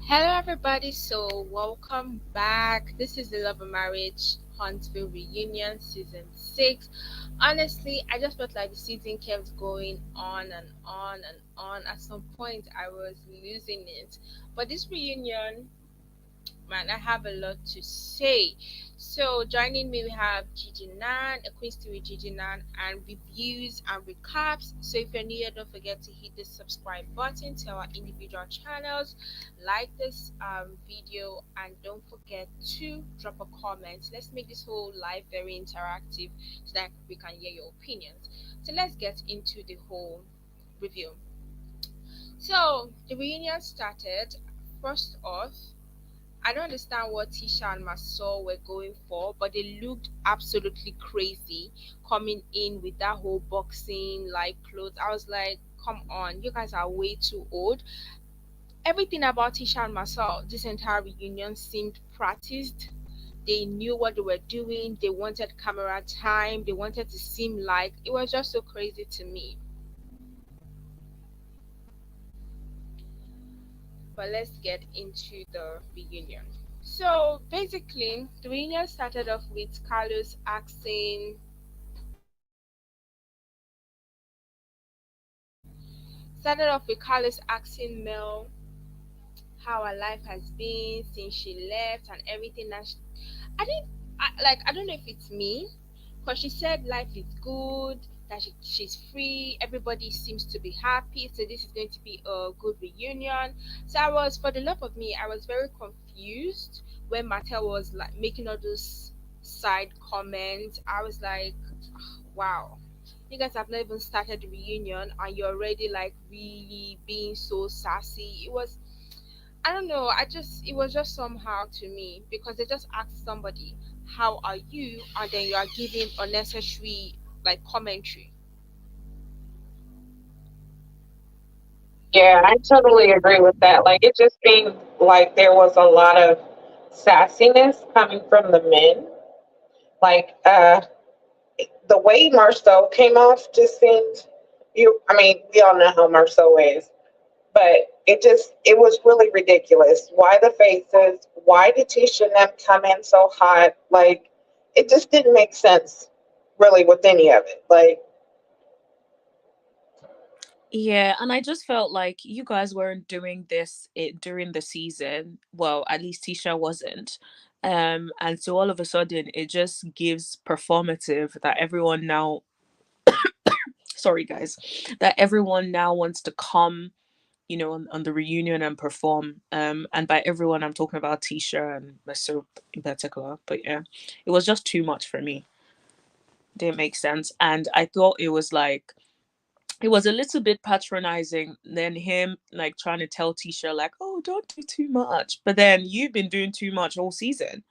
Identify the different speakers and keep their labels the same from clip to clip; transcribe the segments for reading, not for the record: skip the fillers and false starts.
Speaker 1: Hello, everybody. So, welcome back. This is the Love Marriage Huntsville reunion, season 6. Honestly, I just felt like the season kept going on and on and on. At some point, I was losing it. But this reunion, man, I have a lot to say. So joining me we have Gigi Nan, a quiz with Gigi Nan, and reviews and recaps. So if you're new here, don't forget to hit the subscribe button to our individual channels, like this video, and don't forget to drop a comment. Let's make this whole live very interactive so that we can hear your opinions. So let's get into the whole review. So the reunion started. First off, I don't understand what Tisha and Marsau were going for, but they looked absolutely crazy coming in with that whole boxing like clothes. I was like, come on, you guys are way too old. Everything about Tisha and Marsau, this entire reunion seemed practiced. They knew what they were doing. They wanted camera time. They wanted to seem like it was just so crazy to me. But let's get into the reunion. So basically, the reunion started off with Carlos asking Mel how her life has been since she left and everything. I didn't I don't know if it's me, because she said life is good, that she's free, everybody seems to be happy, so this is going to be a good reunion. So I was, for the love of me, I was very confused when Martell was like making all those side comments. I was like, wow, you guys have not even started the reunion and you're already like really being so sassy. It was, I don't know, it was just somehow to me, because they just asked somebody, how are you? And then you are giving unnecessary like commentary.
Speaker 2: Yeah, I totally agree with that. Like, it just seemed like there was a lot of sassiness coming from the men. Like, the way Marceau came off just seemed, I mean, we all know how Marceau is, but it was really ridiculous. Why the faces? Why did Tisha and them come in so hot? Like, it just didn't make sense, really, with any of it. Like,
Speaker 3: Yeah, and I just felt like you guys weren't doing during the season. Well, at least Tisha wasn't. And so all of a sudden it just gives performative that everyone now sorry guys, that everyone now wants to come, on the reunion and perform. And by everyone I'm talking about Tisha and Maso in particular. But yeah, it was just too much for me. Didn't make sense. And I thought it was a little bit patronizing, then him like trying to tell Tisha like, oh, don't do too much, but then you've been doing too much all season.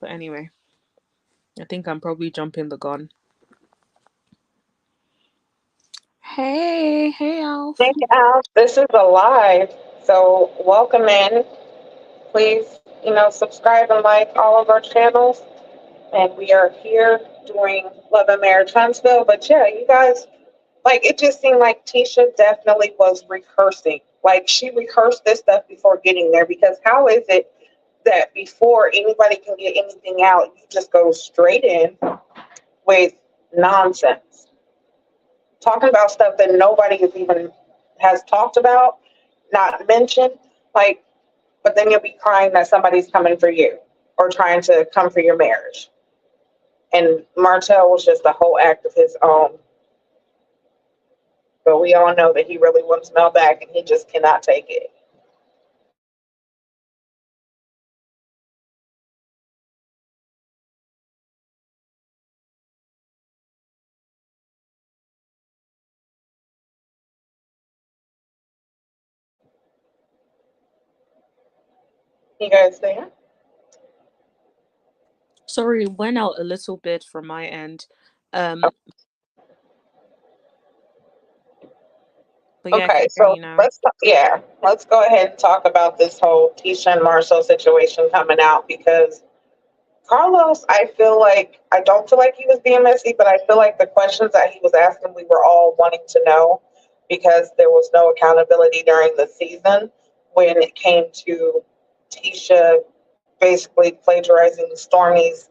Speaker 3: But anyway, I think I'm probably jumping the gun. Hey Alf.
Speaker 2: hey, Al, this is a live, so welcome in. Please, subscribe and like all of our channels. And we are here doing Love and Marriage Huntsville. But yeah, you guys, like, it just seemed like Tisha definitely was rehearsing. Like, she rehearsed this stuff before getting there, because how is it that before anybody can get anything out, you just go straight in with nonsense? Talking about stuff that nobody has even has talked about, not mentioned. Like, but then you'll be crying that somebody's coming for you or trying to come for your marriage. And Martell was just a whole act of his own. But we all know that he really wants Mel back and he just cannot take it. You guys there?
Speaker 3: Sorry, went out a little bit from my end. Um, but yeah, I can
Speaker 2: Okay,
Speaker 3: hear
Speaker 2: so
Speaker 3: you now.
Speaker 2: let's go ahead and talk about this whole Tisha and Marshall situation coming out, because Carlos, I don't feel like he was being messy, but I feel like the questions that he was asking, we were all wanting to know, because there was no accountability during the season. when it came to Tisha basically plagiarizing Stormy's,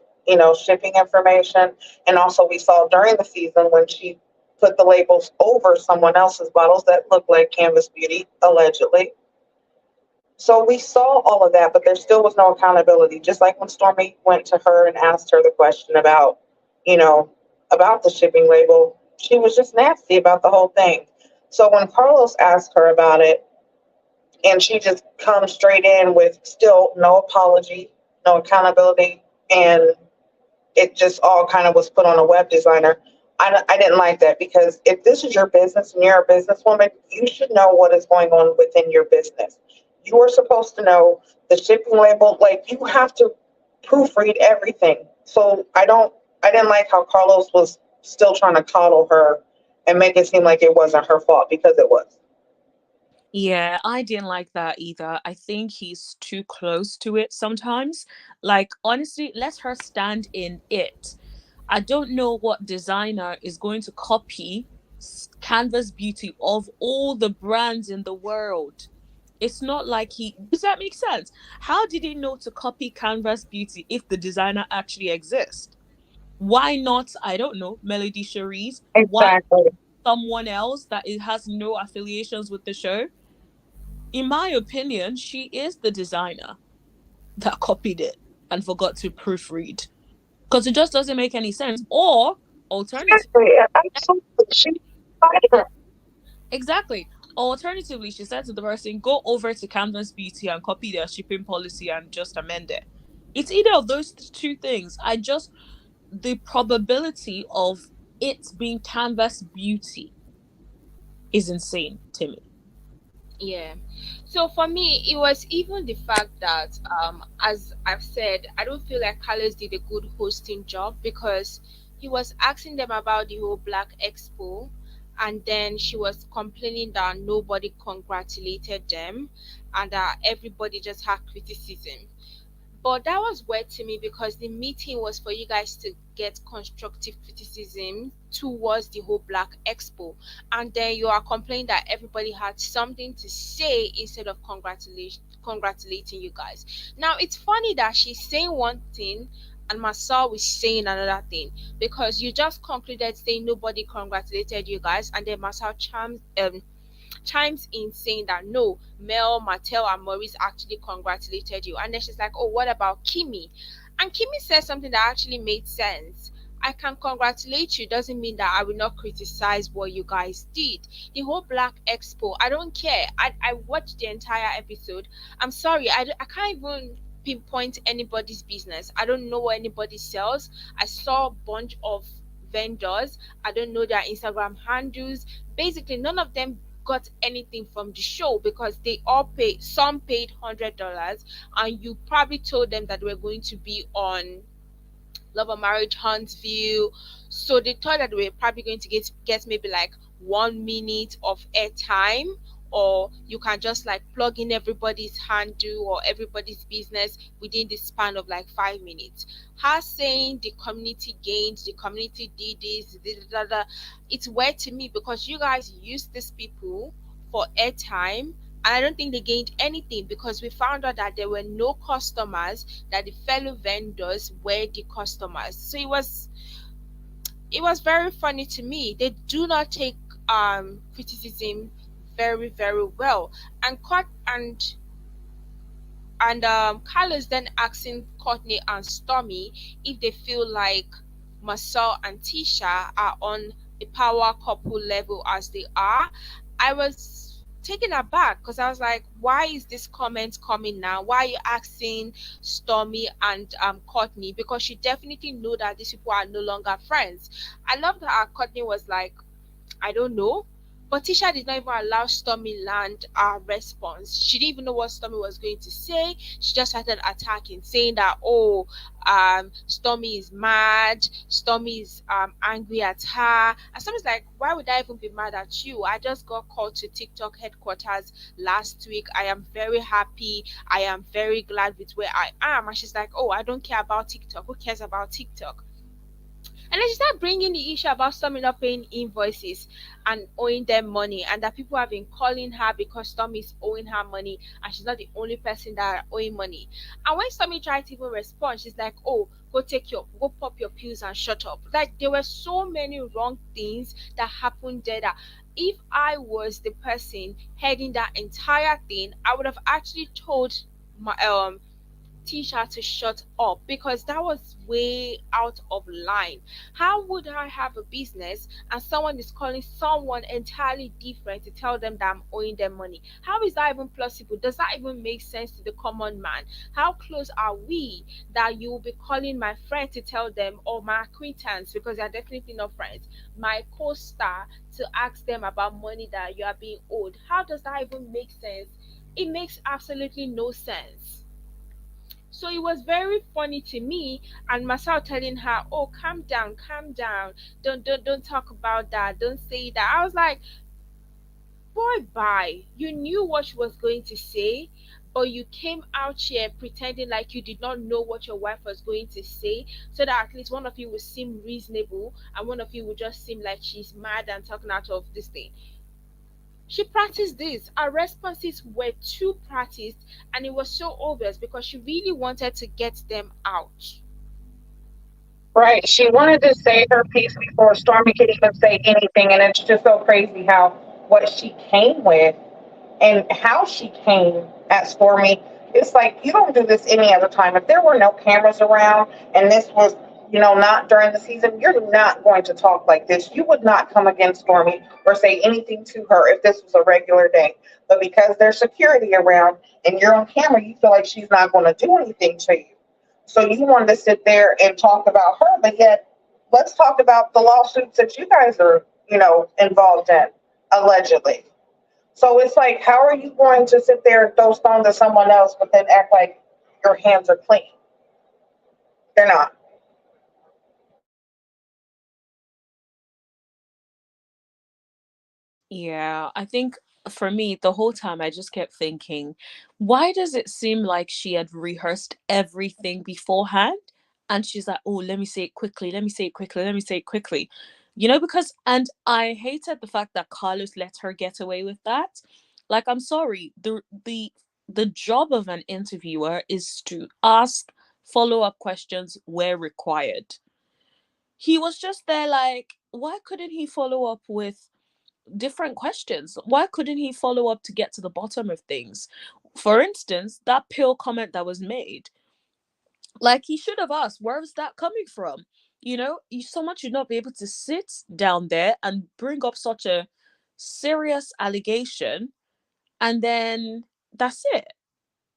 Speaker 2: shipping information. And also we saw during the season when she put the labels over someone else's bottles that looked like Canvas Beauty, allegedly. So we saw all of that, but there still was no accountability. Just like when Stormy went to her and asked her the question about, you know, about the shipping label, she was just nasty about the whole thing. So when Carlos asked her about it, and she just comes straight in with still no apology, no accountability, and it just all kind of was put on a web designer. I didn't like that, because if this is your business and you're a businesswoman, you should know what is going on within your business. You are supposed to know the shipping label. Like, you have to proofread everything. So I didn't like how Carlos was still trying to coddle her and make it seem like it wasn't her fault, because it was.
Speaker 3: Yeah, I didn't like that either. I think he's too close to it sometimes. Like, honestly, let her stand in it. I don't know what designer is going to copy Canvas Beauty of all the brands in the world. It's not like he. Does that make sense? How did he know to copy Canvas Beauty if the designer actually exists? Why not? I don't know. Melody Cherie's. Why
Speaker 2: Exactly.
Speaker 3: someone else that it has no affiliations with the show? In my opinion, she is the designer that copied it and forgot to proofread, because it just doesn't make any sense. Or alternative,
Speaker 2: Exactly. Absolutely. She fired her.
Speaker 3: exactly. Alternatively, she said to the person, "Go over to Canvas Beauty and copy their shipping policy and just amend it." It's either of those two things. The probability of it being Canvas Beauty is insane to me.
Speaker 1: Yeah. So for me, it was even the fact that, as I've said, I don't feel like Carlos did a good hosting job, because he was asking them about the whole Black Expo, and then she was complaining that nobody congratulated them, and that everybody just had criticism. But that was weird to me, because the meeting was for you guys to get constructive criticism towards the whole Black Expo. And then you are complaining that everybody had something to say instead of congratulating you guys. Now it's funny that she's saying one thing and Marsau is saying another thing, because you just concluded saying nobody congratulated you guys, and then Marsau chimes in saying that no, Mel, Martell, and Maurice actually congratulated you. And then she's like, oh, what about Kimmi? And Kimmi said something that actually made sense. I can congratulate you doesn't mean that I will not criticize what you guys did. The whole Black Expo, I don't care. I watched the entire episode. I'm sorry, I can't even pinpoint anybody's business. I don't know what anybody sells. I saw a bunch of vendors. I don't know their Instagram handles. Basically, none of them got anything from the show, because they all paid, some paid $100, and you probably told them that we're going to be on Love Marriage Huntsville. So they thought that we were probably going to get maybe like 1 minute of airtime, or you can just like plug in everybody's handle or everybody's business within the span of like 5 minutes. Her saying the community gained, the community did this, it's weird to me, because you guys use these people for airtime, and I don't think they gained anything, because we found out that there were no customers, that the fellow vendors were the customers. So it was very funny to me. They do not take criticism very, very well. And cut and Carlos then asking Courtney and Stormi if they feel like Marsau and Tisha are on a power couple level as they are. I was taken aback, because I was like, why is this comment coming now? Why are you asking Stormi and Courtney? Because you definitely know that these people are no longer friends. I loved how Courtney was like, I don't know. But Tisha did not even allow Stormy land a response. She didn't even know what Stormy was going to say. She just started attacking, saying that, oh, Stormy is mad. Stormy is angry at her. And Stormy's like, why would I even be mad at you? I just got called to TikTok headquarters last week. I am very happy. I am very glad with where I am. And she's like, oh, I don't care about TikTok. Who cares about TikTok? And then she started bringing the issue about Stormi not paying invoices and owing them money, and that people have been calling her because Stormi is owing her money, and she's not the only person that are owing money. And when Stormi tried to even respond, she's like, "Oh, go pop your pills and shut up." Like there were so many wrong things that happened there that if I was the person heading that entire thing, I would have actually told my Tisha to shut up because that was way out of line. How would I have a business and someone is calling someone entirely different to tell them that I'm owing them money? How is that even plausible? Does that even make sense to the common man? How close are we that you will be calling my friend to tell them, or my acquaintance, because they're definitely not friends, my co star, to ask them about money that you are being owed? How does that even make sense? It makes absolutely no sense. So it was very funny to me, and Marsau telling her, "Oh, calm down, don't talk about that, don't say that." I was like, "Boy, bye! You knew what she was going to say, but you came out here pretending like you did not know what your wife was going to say, so that at least one of you would seem reasonable, and one of you would just seem like she's mad and talking out of this thing." She practiced this. Her responses were too practiced, and it was so obvious because she really wanted to get them out.
Speaker 2: Right. She wanted to say her piece before Stormy could even say anything. And it's just so crazy how what she came with and how she came at Stormy. It's like you don't do this any other time. If there were no cameras around and this was, not during the season, you're not going to talk like this. You would not come against Stormy or say anything to her if this was a regular day. But because there's security around and you're on camera, you feel like she's not going to do anything to you. So you wanted to sit there and talk about her, but yet let's talk about the lawsuits that you guys are, involved in, allegedly. So it's like, how are you going to sit there and throw stones at someone else, but then act like your hands are clean? They're not.
Speaker 3: Yeah, I think for me, the whole time I just kept thinking, why does it seem like she had rehearsed everything beforehand? And she's like, oh, let me say it quickly, let me say it quickly, let me say it quickly. Because, and I hated the fact that Carlos let her get away with that. Like, I'm sorry, the job of an interviewer is to ask follow-up questions where required. He was just there like, why couldn't he follow up with different questions? Why couldn't he follow up to get to the bottom of things? For instance, that pill comment that was made, like he should have asked, where is that coming from? Someone should not be able to sit down there and bring up such a serious allegation and then that's it.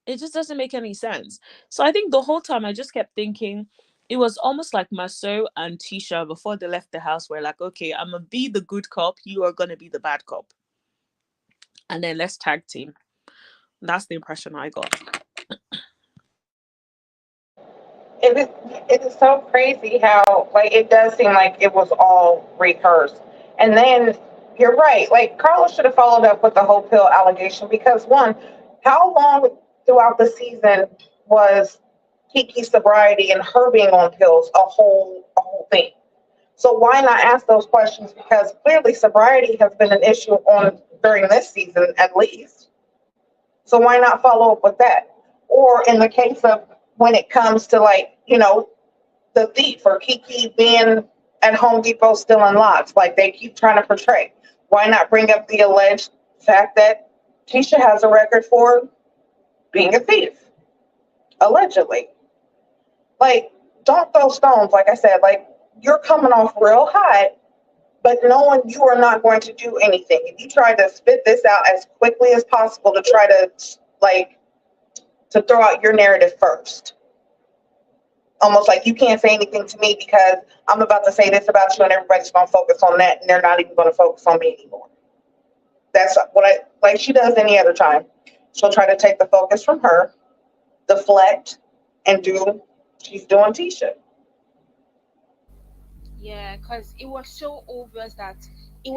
Speaker 3: It just doesn't make any sense. So I think the whole time I just kept thinking it was almost like Maso and Tisha before they left the house were like, okay, I'm gonna be the good cop, you are gonna be the bad cop, and then let's tag team. That's the impression I got.
Speaker 2: It is, it is so crazy how, like, it does seem like it was all rehearsed. And then you're right. Like, Carlos should have followed up with the whole pill allegation because, one, how long throughout the season was Kiki's sobriety and her being on pills a whole thing? So why not ask those questions? Because clearly sobriety has been an issue on during this season at least. So why not follow up with that? Or in the case of when it comes to, like, the thief or Kiki being at Home Depot stealing lots, like they keep trying to portray. Why not bring up the alleged fact that Tisha has a record for being a thief, allegedly? Like, don't throw stones, like I said, like you're coming off real hot, but knowing you are not going to do anything. If you try to spit this out as quickly as possible to try to, like, to throw out your narrative first, almost like you can't say anything to me because I'm about to say this about you and everybody's going to focus on that and they're not even going to focus on me anymore. That's what I like she does any other time. She'll try to take the focus from her, deflect, and do she's doing Tisha.
Speaker 1: Yeah, because it was so obvious that they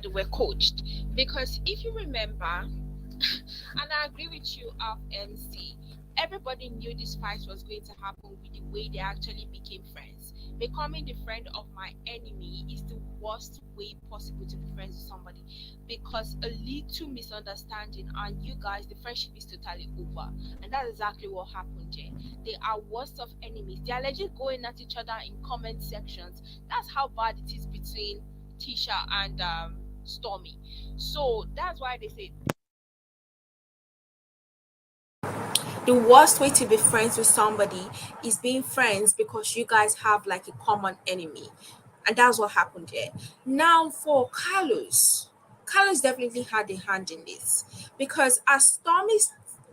Speaker 1: were coached. Because if you remember, and I agree with you, MC, everybody knew this fight was going to happen with the way they actually became friends. becoming the friend of my enemy is the worst way possible to be friends with somebody, because a little misunderstanding and you guys, the friendship is totally over. And that's exactly what happened here. They are worst of enemies. They are legit going at each other in comment sections. That's how bad it is between Tisha and Stormi. So that's why they say the worst way to be friends with somebody is being friends because you guys have like a common enemy. And that's what happened here. Now for Carlos definitely had a hand in this, because as Stormy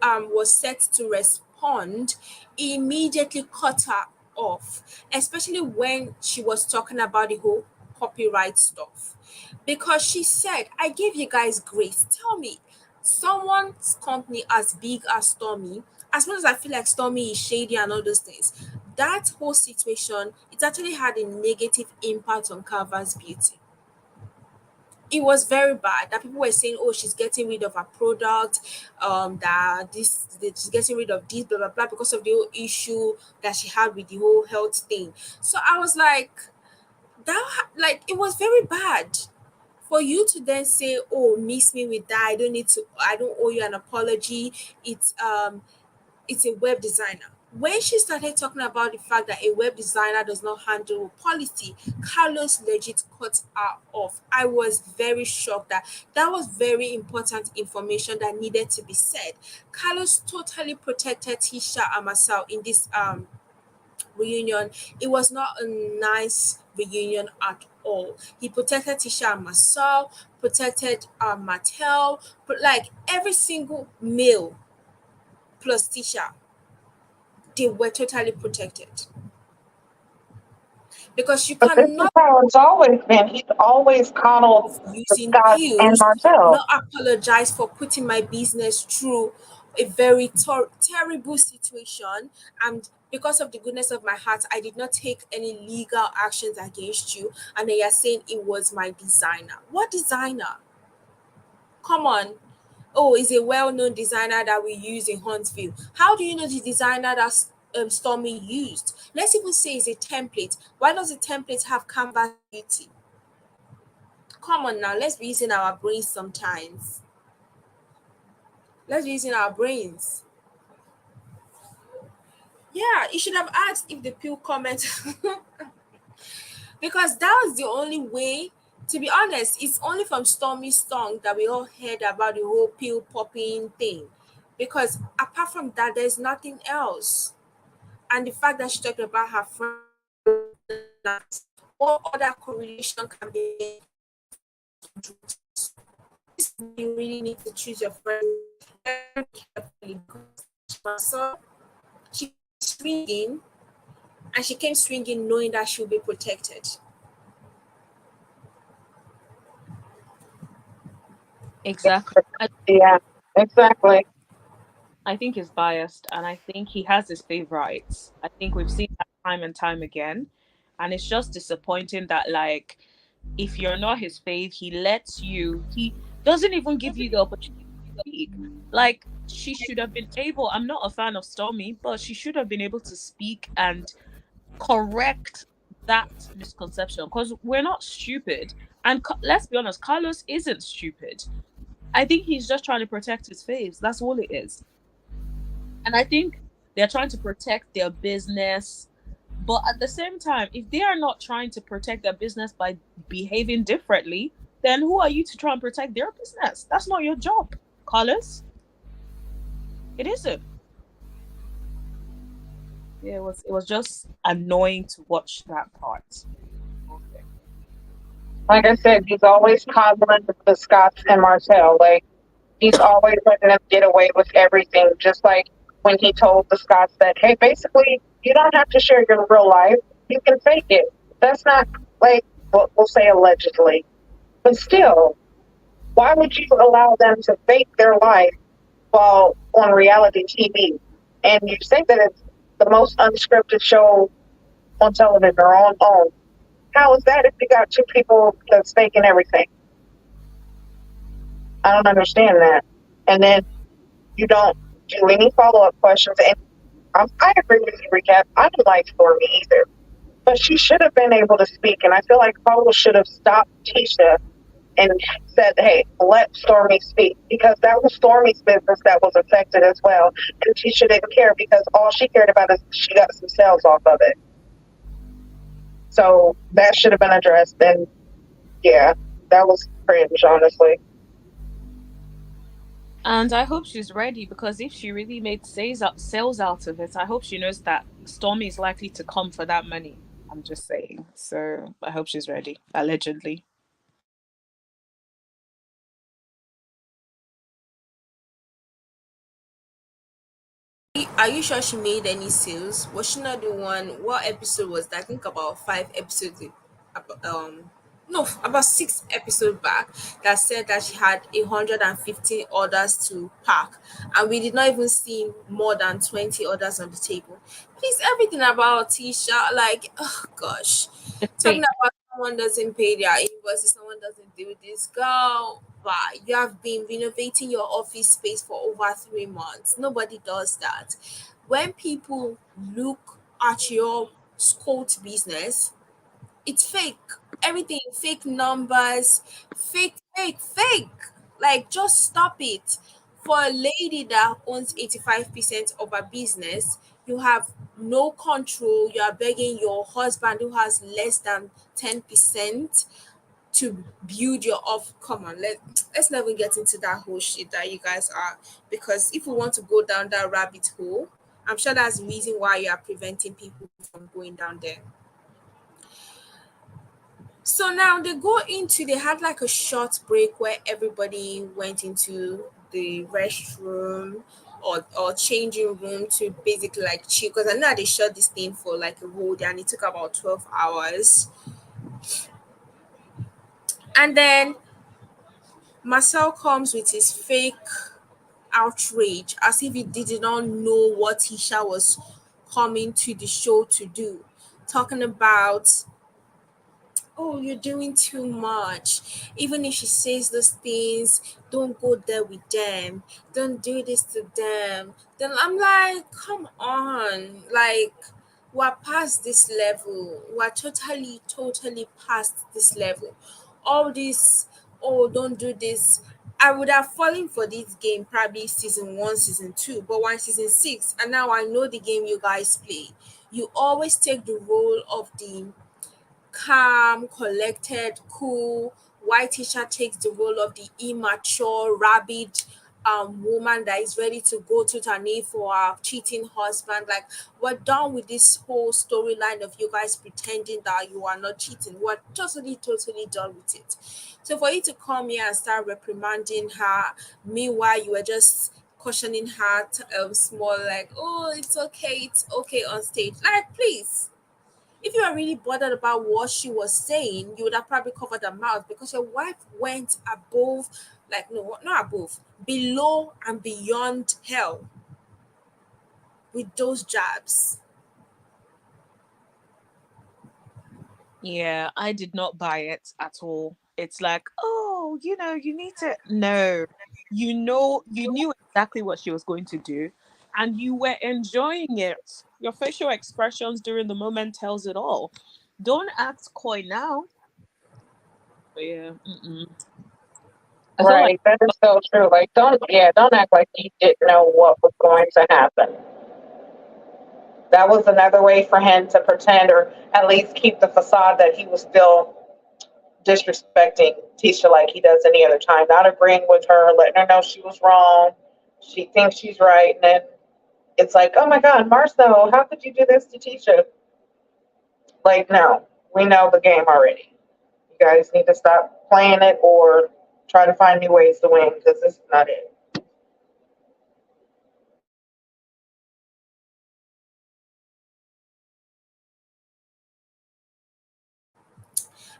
Speaker 1: was set to respond, he immediately cut her off, especially when she was talking about the whole copyright stuff. Because she said, I gave you guys grace. Tell me, someone's company as big as Stormy, as much as I feel like Stormy is shady and all those things, that whole situation, it actually had a negative impact on Carver's beauty. It was very bad that people were saying, oh, she's getting rid of her product, that she's getting rid of this, blah blah blah, because of the whole issue that she had with the whole health thing. So I was like, like it was very bad for you to then say, oh, miss me with that, I don't owe you an apology. It's a web designer. When she started talking about the fact that a web designer does not handle policy, Carlos legit cut her off. I was very shocked that that was very important information that needed to be said. Carlos totally protected Tisha and Marsau in this reunion. It was not a nice reunion at all. He protected Tisha and Marsau, protected Martell, but like every single male plus Tisha, they were totally protected, because you
Speaker 2: But this is
Speaker 1: cannot
Speaker 2: how it's always been. He's always coddled the
Speaker 1: using
Speaker 2: Scotts and
Speaker 1: pills,
Speaker 2: Martell.
Speaker 1: not apologize for putting my business through a very terrible situation. And because of the goodness of my heart, I did not take any legal actions against you. And then you're saying it was my designer. What designer? Come on. Oh, is a well-known designer that we use in Huntsville. How do you know the designer that Stormy used? Let's even say it's a template. Why does the template have canvas beauty? Come on now, let's be using our brains sometimes. Let's be using our brains. Yeah, you should have asked if the pill comment because that was the only way. To be honest, it's only from Stormy's tongue that we all heard about the whole pill popping thing. Because apart from that, there's nothing else. And the fact that she talked about her friend, what other correlation can be made? This is why you really need to choose your friends very carefully. So she swinging, and she came swinging knowing that she'll be protected.
Speaker 3: Exactly.
Speaker 2: Yeah, exactly.
Speaker 3: I think he's biased and I think he has his favorites. I think we've seen that time and time again. And it's just disappointing that, like, if you're not his fave, he doesn't even give you the opportunity to speak. Like, she should have been able, I'm not a fan of Stormy, but she should have been able to speak and correct that misconception because we're not stupid. And let's be honest, Carlos isn't stupid. I think he's just trying to protect his faves. That's all it is. And I think they're trying to protect their business. But at the same time, if they are not trying to protect their business by behaving differently, then who are you to try and protect their business? That's not your job, Carlos. It isn't. Yeah, it was just annoying to watch that part. Okay.
Speaker 2: Like I said, he's always coddling the Scotts and Martell. Like, he's always letting them get away with everything. Just like when he told the Scotts that, hey, basically, you don't have to share your real life. You can fake it. That's not like, we'll say allegedly. But still, why would you allow them to fake their life while on reality TV? And you say that it's the most unscripted show on television or on OWN. How is that if you got two people that's faking everything? I don't understand that. And then you don't do any follow up questions. And I agree with you, Recap. I don't like Stormy either. But she should have been able to speak, and I feel like Cole should have stopped Tisha and said, "Hey, let Stormi speak," because that was Stormi's business that was affected as well, and Tisha didn't care because all she cared about is she got some sales off of it. So that should have been addressed, and yeah, that was cringe, honestly.
Speaker 3: And I hope she's ready, because if she really made sales out of it, I hope she knows that Stormy is likely to come for that money. I'm just saying. So I hope she's ready, allegedly.
Speaker 1: Are you sure she made any sales? Was she not the one? What episode was that? I think about 5 episodes. No, about 6 episodes back, that said that she had 115 orders to pack, and we did not even see more than 20 orders on the table. Please, everything about Tisha, like, oh gosh,
Speaker 3: It's
Speaker 1: talking
Speaker 3: fake.
Speaker 1: about someone doesn't pay their invoices, someone doesn't do this. Girl, but you have been renovating your office space for over 3 months. Nobody does that. When people look at your Scott business, it's fake. Everything fake numbers, fake. Like, just stop it. For a lady that owns 85% of a business, you have no control. You are begging your husband who has less than 10% to build your off. Come on, let's never get into that whole shit that you guys are, because if we want to go down that rabbit hole, I'm sure that's the reason why you are preventing people from going down there. So now they had like a short break where everybody went into the restroom or changing room to basically like chill, because I know they shut this thing for like a whole day and it took about 12 hours. And then Marcel comes with his fake outrage as if he did not know what Tisha was coming to the show to do, talking about, oh, you're doing too much. Even if she says those things, don't go there with them. Don't do this to them. Then I'm like, come on. Like, we're past this level. We're totally past this level. All this, oh, don't do this. I would have fallen for this game probably season one, season two, but one season six, and now I know the game you guys play. You always take the role of the calm, collected, cool. White teacher takes the role of the immature, rabid woman that is ready to go to her knee for her cheating husband. Like, we're done with this whole storyline of you guys pretending that you are not cheating. We're totally done with it. So for you to come here and start reprimanding her, meanwhile you were just cautioning her small, like, oh, it's okay on stage. Like, please, if you are really bothered about what she was saying, you would have probably covered her mouth, because your wife went above, like, no, not above, below and beyond hell with those jabs.
Speaker 3: Yeah, I did not buy it at all. It's like, oh, you need to. No, you knew exactly what she was going to do, and you were enjoying it. Your facial expressions during the moment tells it all. Don't act coy now. But yeah, I felt like,
Speaker 2: Right, that is so true. Like, don't act like you didn't know what was going to happen. That was another way for him to pretend, or at least keep the facade that he was still disrespecting Tisha like he does any other time, not agreeing with her, letting her know she was wrong. She thinks she's right, and then it's like, oh my God, Marcel, how could you do this to Tisha? Like, no, we know the game already. You guys need to stop playing it or try to find new ways to win because this is not it.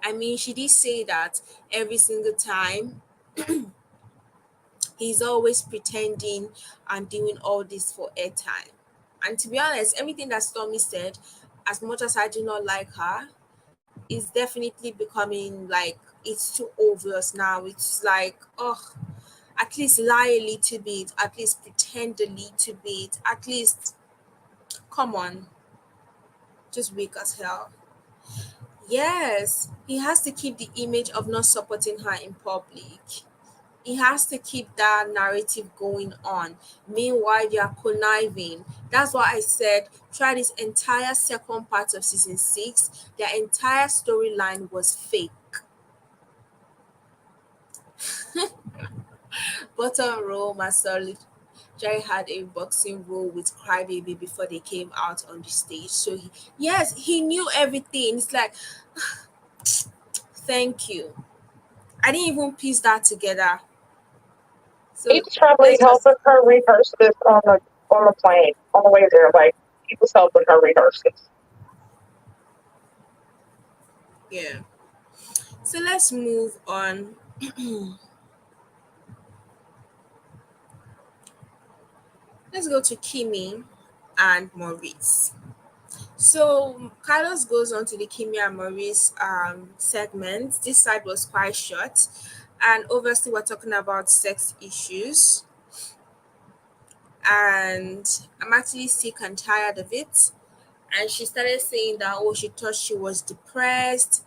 Speaker 1: I mean, she did say that every single time he's always pretending and doing all this for airtime. And to be honest, everything that Stormy said, as much as I do not like her, is definitely becoming like, it's too obvious now. It's like, oh, at least lie a little bit, at least pretend a little bit, at least, come on, just weak as hell. Yes, he has to keep the image of not supporting her in public. He has to keep that narrative going on. Meanwhile, they are conniving. That's why I said try this entire second part of season 6. Their entire storyline was fake. Bottom row, Marcel Jerry had a boxing role with Crybaby before they came out on the stage. So yes, he knew everything. It's like, thank you. I didn't even piece that together.
Speaker 2: He
Speaker 1: So
Speaker 2: was probably
Speaker 1: let's just
Speaker 2: helping her rehearse this on the plane on the way there. Like he was helping her rehearse this.
Speaker 1: yeah. So let's move on. Let's go to Kimmi and Maurice. So Carlos goes on to the Kimmi and Maurice segment. This side was quite short, and obviously we're talking about sex issues. And I'm actually sick and tired of it. And she started saying that she thought she was depressed,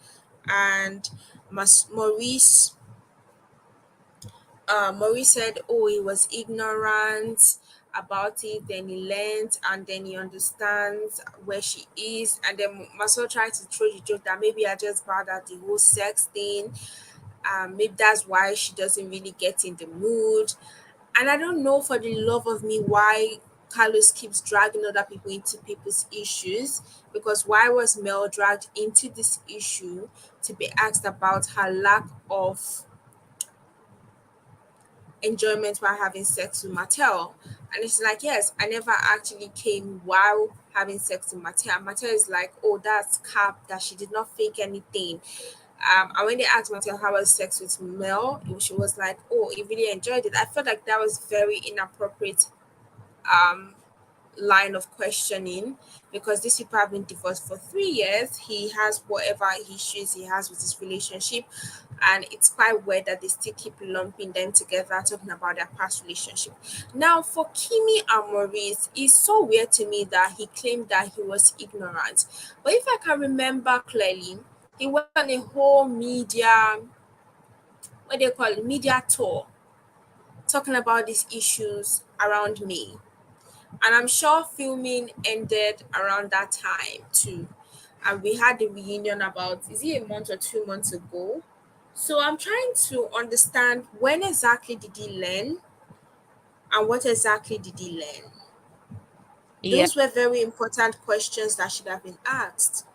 Speaker 1: and Maurice Maurice said, he was ignorant about it. Then he learned, and then he understands where she is. And then Marsau tried to throw the joke that maybe I just bad at the whole sex thing. Maybe that's why she doesn't really get in the mood. And I don't know for the love of me why Carlos keeps dragging other people into people's issues, because why was Mel dragged into this issue to be asked about her lack of enjoyment while having sex with Martell? And it's like, yes, I never actually came while having sex with Martell. And Martell is like, that's cap, that she did not fake anything. And when they asked Martell how was sex with Mel, she was like, he really enjoyed it. I felt like that was very inappropriate um line of questioning, because these people have been divorced for 3 years. He has whatever issues he has with his relationship, and it's quite weird that they still keep lumping them together, talking about their past relationship. Now, for Kimmi and Maurice, it's so weird to me that he claimed that he was ignorant. But if I can remember clearly, he went on a whole media, what they call it, media tour, talking about these issues around May. And I'm sure filming ended around that time too. And we had the reunion about, is it a month or 2 months ago? So I'm trying to understand, when exactly did he learn and what exactly did he learn?
Speaker 3: Yeah,
Speaker 1: Those were very important questions that should have been asked.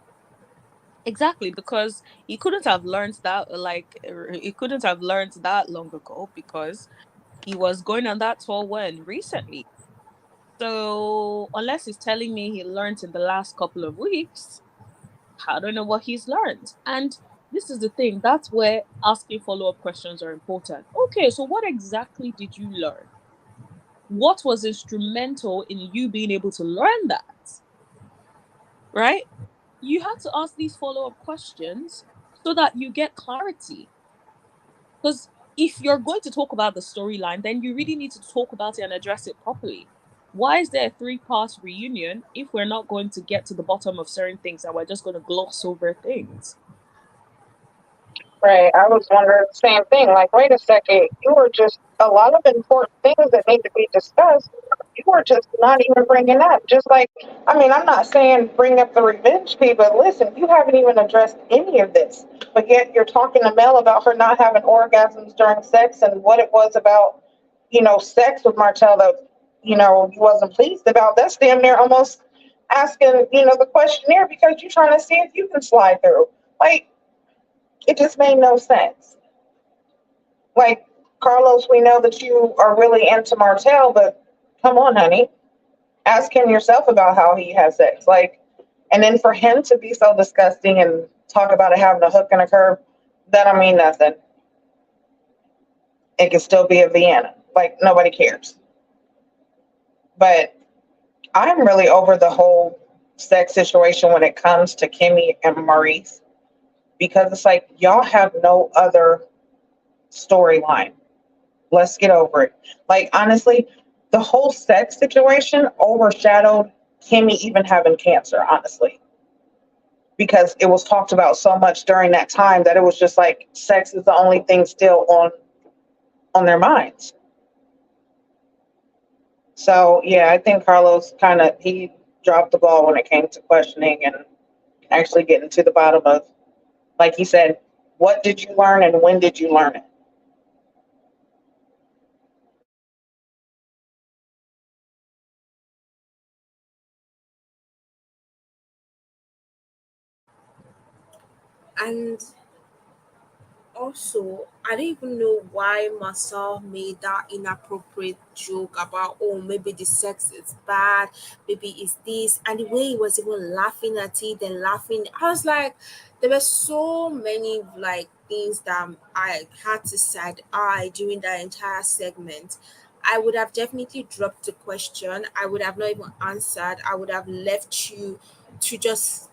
Speaker 3: exactly. Because he couldn't have learned that, he couldn't have learned that long ago, because he was going on that tour when recently. So unless he's telling me he learned in the last couple of weeks, I don't know what he's learned. And this is the thing. That's where asking follow-up questions are important. Okay, so what exactly did you learn? What was instrumental in you being able to learn that? Right? You have to ask these follow-up questions so that you get clarity. Because if you're going to talk about the storyline, then you really need to talk about it and address it properly. Why is there a three-part reunion if we're not going to get to the bottom of certain things and we're just going to gloss over things?
Speaker 2: Right. I was wondering the same thing. Like, wait a second, you were just a lot of important things that need to be discussed. You were just not even bringing up. Just like, I mean, I'm not saying bring up the revenge fee, but listen, you haven't even addressed any of this. But yet you're talking to Mel about her not having orgasms during sex and what it was about, sex with Martell that, he wasn't pleased about. That's damn near almost asking, the questionnaire because you're trying to see if you can slide through. Like, it just made no sense. Like, Carlos, we know that you are really into Martell, but come on, honey. Ask him yourself about how he has sex. Like, and then for him to be so disgusting and talk about it having a hook and a curve, that don't mean nothing. It can still be a Vienna. Like, nobody cares. But I'm really over the whole sex situation when it comes to Kimmi and Maurice, because it's like y'all have no other storyline. Let's get over it. Like, honestly, the whole sex situation overshadowed Kimmi even having cancer, honestly. because it was talked about so much during that time that it was just like sex is the only thing still on their minds. So yeah, I think Carlos kind of he dropped the ball when it came to questioning and actually getting to the bottom of, like he said, what did you learn and when did you learn it?
Speaker 1: And also, I don't even know why Marsau made that inappropriate joke about, oh, maybe the sex is bad, maybe it's this, and the way he was even laughing at it and laughing. I was like, there were so many like things that I had to side eye during that entire segment. I would have definitely dropped the question. I would have not even answered. I would have left you to just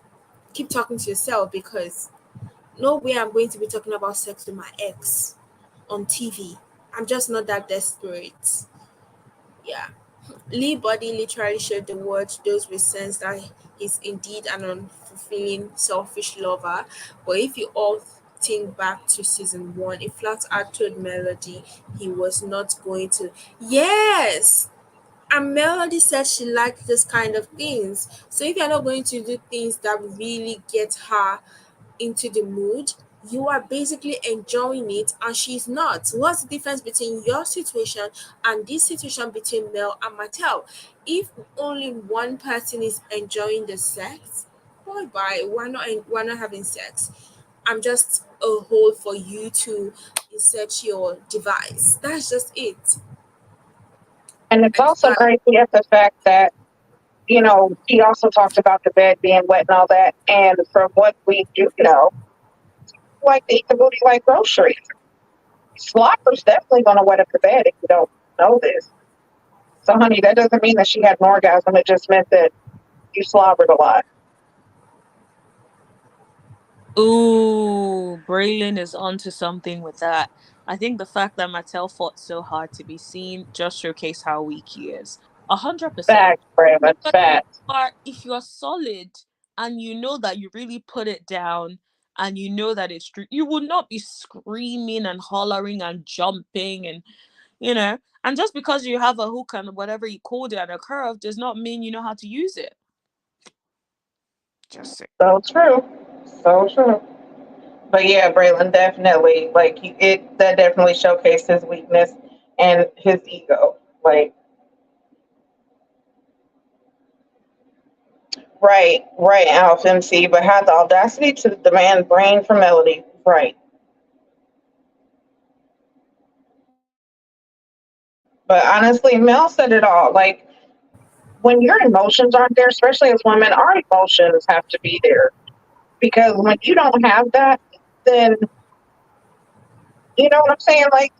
Speaker 1: keep talking to yourself because no way I'm going to be talking about sex with my ex on TV. I'm just not that desperate. Yeah. Lee Body literally showed the world those with sense that he's indeed an unfulfilling, selfish lover. But if you all think back to season one, a flat out told Melody he was not going to. Yes! And Melody said she liked this kind of things. So if you're not going to do things that really get her into the mood, you are basically enjoying it and she's not. What's the difference between your situation and this situation between Mel and Mattel? If only one person is enjoying the sex, boy bye, why not having sex? I'm just a hole for you to insert your device. That's just it.
Speaker 2: And it's
Speaker 1: And
Speaker 2: also crazy at the fact that, he also talked about the bed being wet and all that. And from what we do know, like to eat the booty like groceries. Slobber's definitely going to wet up the bed if you don't know this. So, honey, that doesn't mean that she had an orgasm. It just meant that you slobbered a lot.
Speaker 3: Ooh, Braylon is onto something with that. I think the fact that Mattel fought so hard to be seen just showcased how weak he is. 100%.
Speaker 2: Facts, Braylon,
Speaker 3: But
Speaker 2: facts.
Speaker 3: if you're solid and you know that you really put it down and you know that it's true, you will not be screaming and hollering and jumping and just because you have a hook and whatever you called it and a curve does not mean you know how to use it. Just say.
Speaker 2: So true. So true. But yeah, Braylon definitely, like, that definitely showcased his weakness and his ego. Like, right, Alf MC, but had the audacity to demand brain for Melody. Right. But honestly, Mel said it all. Like, when your emotions aren't there, especially as women, our emotions have to be there. Because when you don't have that, then you know what I'm saying? Like,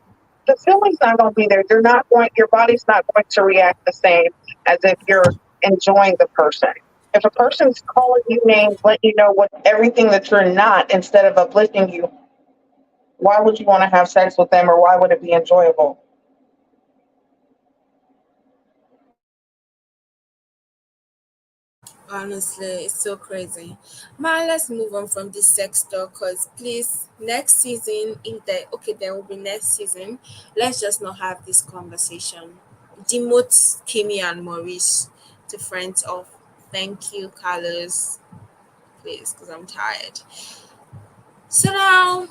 Speaker 2: the feeling's not going to be there. They're not going. Your body's not going to react the same as if you're enjoying the person. If a person's calling you names, letting you know what everything that you're not, instead of uplifting you, why would you want to have sex with them, or why would it be enjoyable?
Speaker 1: honestly, it's so crazy. Man, let's move on from this sex talk because please, next season, if there okay, there will be next season. Let's just not have this conversation. Demote Kimmy and Maurice to friends of thank you, Carlos, please, because I'm tired. So now,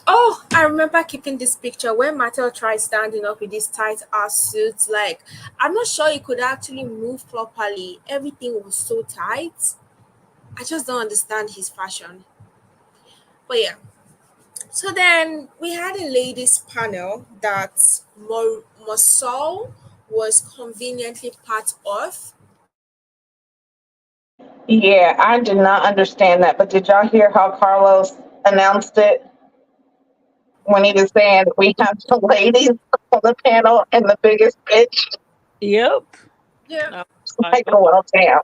Speaker 1: oh, I remember keeping this picture where Mattel tried standing up with this tight ass suit. Like, I'm not sure he could actually move properly. Everything was so tight. I just don't understand his fashion. But yeah. So then we had a ladies panel that Marsau was conveniently part of.
Speaker 2: Yeah, I did not understand that. But did y'all hear how Carlos announced it when he was saying we have the ladies on the panel and the biggest bitch?
Speaker 3: Yep.
Speaker 1: Yeah.
Speaker 2: It's
Speaker 3: Like,
Speaker 2: like, oh, well, damn.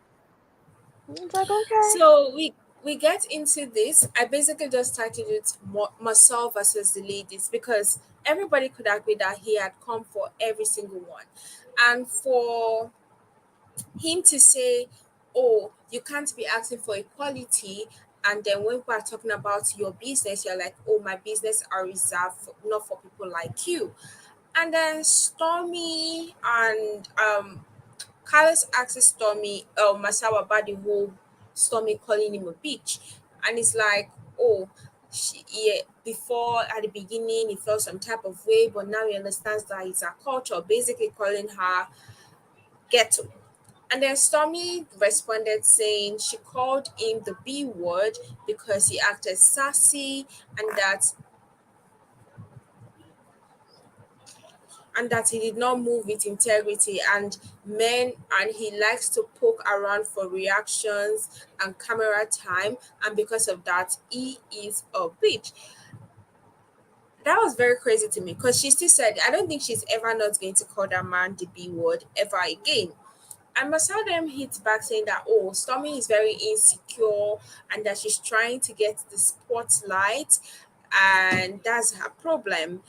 Speaker 3: it's like okay.
Speaker 1: So we get into this. I basically just titled it Marsau versus the ladies because everybody could agree that he had come for every single one. And for him to say, oh, you can't be asking for equality And then when people are talking about your business, you're like, oh, my business are reserved for, not for people like you. And then Stormi and Carlos asks Stormi, Marsau about the whole Stormi calling him a bitch. And it's like, oh, yeah, before at the beginning he felt some type of way, but now he understands that it's a culture, basically calling her ghetto. And then Stormi responded saying she called him the B word because he acted sassy, and that he did not move with integrity and men, and he likes to poke around for reactions and camera time, and because of that he is a bitch. That was very crazy to me because she still said I don't think she's ever not going to call that man the B word ever again. And Marsau then hit back saying that, oh, Stormi is very insecure and that she's trying to get the spotlight and that's her problem.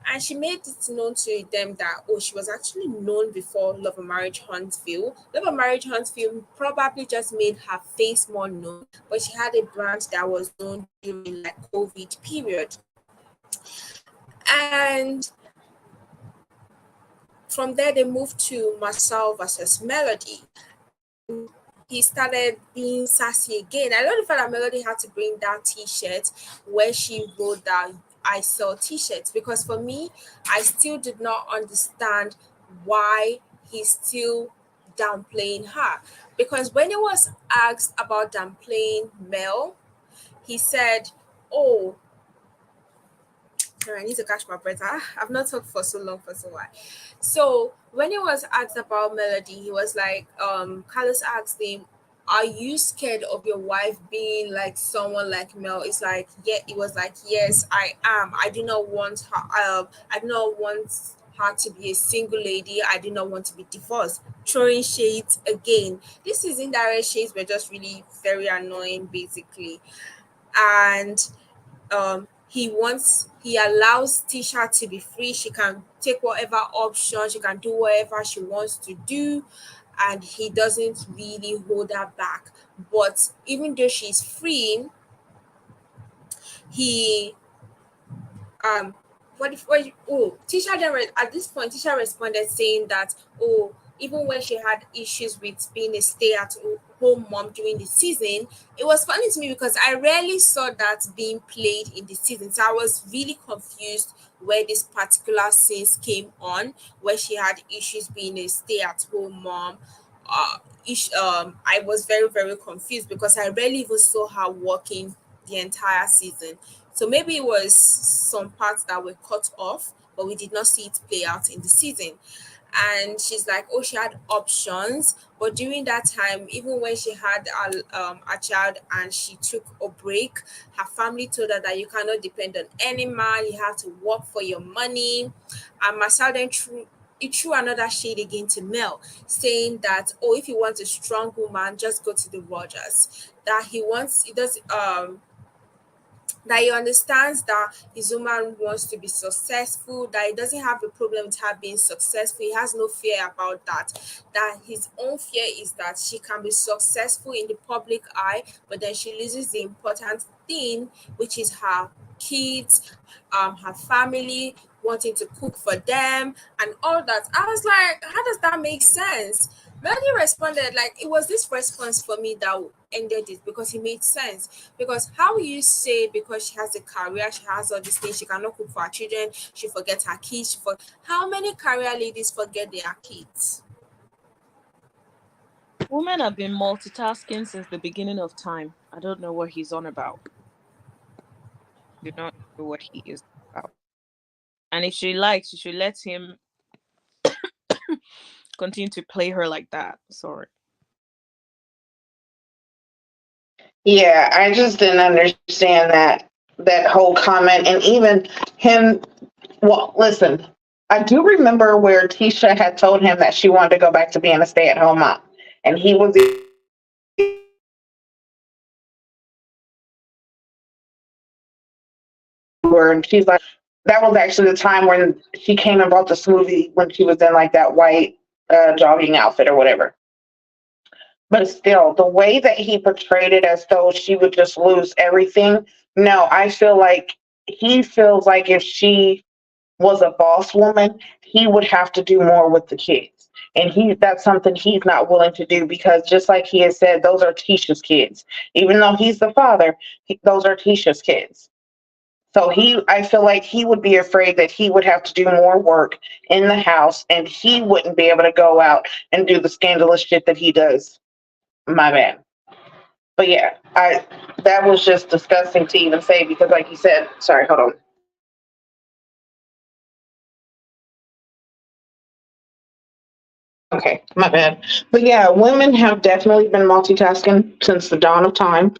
Speaker 1: And she made it known to them that, oh, she was actually known before Love Marriage Huntsville. Love Marriage Huntsville probably just made her face more known, but she had a brand that was known during like COVID period. And from there, they moved to Marsau versus Melody. And he started being sassy again. I love the fact that Melody had to bring that t-shirt where she wrote that I sell t-shirts, because for me, I still did not understand why he's still downplaying her. Because when he was asked about downplaying Mel, he said, oh, sorry, I need to catch my breath. I've not talked for so long for so while. So when he was asked about Melody, he was like, Carlos asked him, are you scared of your wife being like someone like Mel? It's like, yeah, it was like, yes, I am. I do not want her, I do not want her to be a single lady. I do not want to be divorced. Throwing shades again. This is indirect shades were just really very annoying, basically. And he allows Tisha to be free. She can take whatever option, she can do whatever she wants to do, and he doesn't really hold her back. But even though she's free, he Tisha then at this point Tisha responded saying that, oh, even when she had issues with being a stay-at-home mom during the season, it was funny to me because I rarely saw that being played in the season. So I was really confused where this particular scenes came on, where she had issues being a stay-at-home mom. I was very, very confused because I rarely even saw her working the entire season. So maybe it was some parts that were cut off, but we did not see it play out in the season. And she's like, oh, she had options, but during that time, even when she had a child and she took a break, her family told her that you cannot depend on any man, you have to work for your money. And Marsau then threw another shade again to Mel, saying that, oh, if you want a strong woman, just go to the Rogers. That he does that he understands that his woman wants to be successful, that he doesn't have a problem with her being successful. He has no fear about that. That his own fear is that she can be successful in the public eye, but then she loses the important thing, which is her kids, her family, wanting to cook for them, and all that. I was like, how does that make sense? Melody responded like it was this response for me that ended it because it made sense. Because how will you say because she has a career, she has all these things, she cannot cook for her children, she forgets her kids, how many career ladies forget their kids?
Speaker 3: Women have been multitasking since the beginning of time. I don't know what he's on about. Do not know what he is about. And if she likes, she should let him continue to play her like that. Sorry.
Speaker 2: Yeah, I just didn't understand that whole comment, and even him. Well, listen, I do remember where Tisha had told him that she wanted to go back to being a stay-at-home mom, and he was and she's like, that was actually the time when she came and bought the smoothie when she was in like that white jogging outfit or whatever. But still, the way that he portrayed it as though she would just lose everything, no, I feel like he feels like if she was a boss woman, he would have to do more with the kids. And that's something he's not willing to do because just like he has said, those are Tisha's kids. Even though he's the father, those are Tisha's kids. So I feel like he would be afraid that he would have to do more work in the house and he wouldn't be able to go out and do the scandalous shit that he does. My bad. But yeah, that was just disgusting to even say because like you said, sorry, hold on. Okay, my bad. But yeah, women have definitely been multitasking since the dawn of time.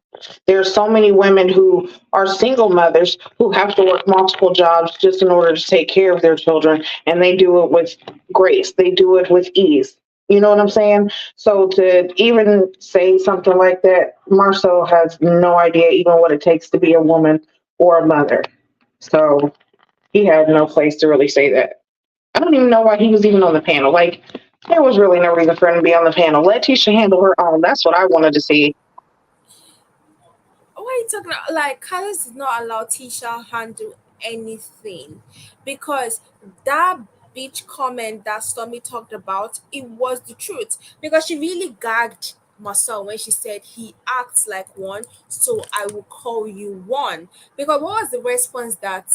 Speaker 2: There are so many women who are single mothers who have to work multiple jobs just in order to take care of their children, and they do it with grace. They do it with ease. You know what I'm saying? So to even say something like that, Marcel has no idea even what it takes to be a woman or a mother. So he had no place to really say that. I don't even know why he was even on the panel. Like, there was really no reason for him to be on the panel. Let Tisha handle her own. That's what I wanted to see.
Speaker 1: What are you talking about? Like, Carlos did not allow Tisha handle anything because that bitch comment that Stormi talked about, it was the truth because she really gagged Marcel when she said he acts like one, so I will call you one. Because what was the response that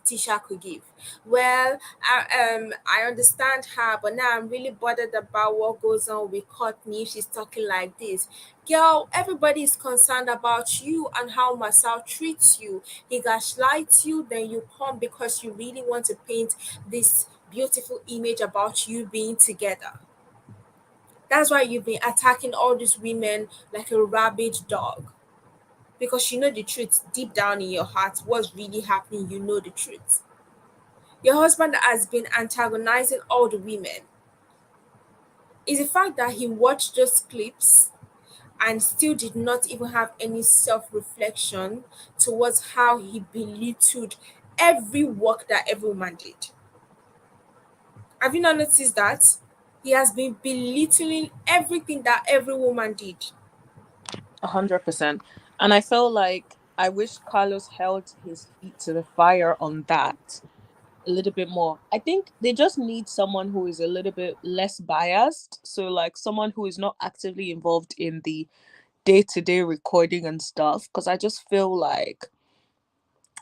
Speaker 1: Tisha could give? Well, I understand her, but now I'm really bothered about what goes on with Courtney if she's talking like this. Girl, everybody is concerned about you and how Marcel treats you. He gaslights you, then you come because you really want to paint this beautiful image about you being together. That's why you've been attacking all these women like a rabid dog. Because you know the truth deep down in your heart, what's really happening, you know the truth. Your husband has been antagonizing all the women. Is the fact that he watched those clips and still did not even have any self reflection towards how he belittled every work that every woman did. Have you not noticed that? He has been belittling everything that every woman did.
Speaker 3: 100%. And I feel like I wish Carlos held his feet to the fire on that a little bit more. I think they just need someone who is a little bit less biased. So, like, someone who is not actively involved in the day to day recording and stuff. Because I just feel like,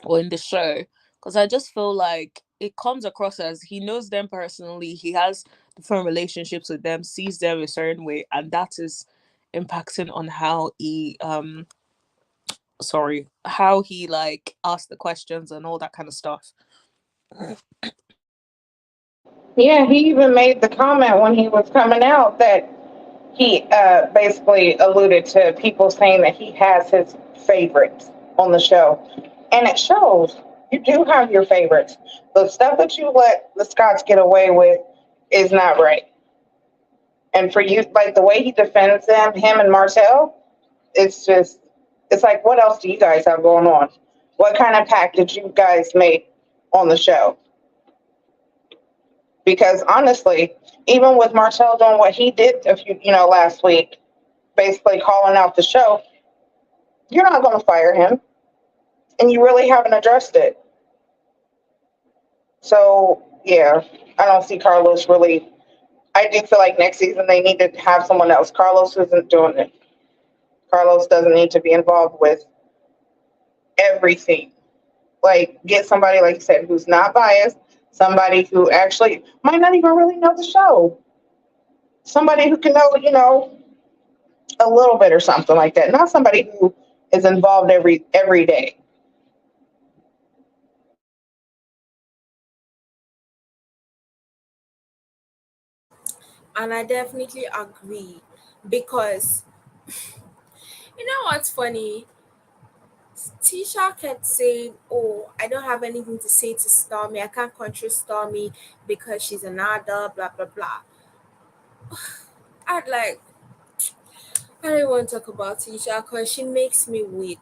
Speaker 3: or in the show, because I just feel like it comes across as he knows them personally, he has different relationships with them, sees them a certain way, and that is impacting on how he how he like asks the questions and all that kind of stuff.
Speaker 2: Yeah, he even made the comment when he was coming out that he basically alluded to people saying that he has his favorites on the show. And it shows you do have your favorites. The stuff that you let the Scots get away with is not right. And for you, like the way he defends them, him and Martell, it's just, it's like, what else do you guys have going on? What kind of pact did you guys make on the show? Because honestly, even with Martell doing what he did last week, basically calling out the show, you're not going to fire him, and you really haven't addressed it. So yeah, I don't see Carlos really. I do feel like next season they need to have someone else. Carlos isn't doing it. Carlos doesn't need to be involved with everything. Like, get somebody, like you said, who's not biased, somebody who actually might not even really know the show, somebody who can know, a little bit or something like that. Not somebody who is involved every day.
Speaker 1: And I definitely agree because you know what's funny? Tisha kept saying, "Oh, I don't have anything to say to Stormi. I can't control Stormi because she's an adult, blah blah blah." I'd like I don't want to talk about Tisha because she makes me weak.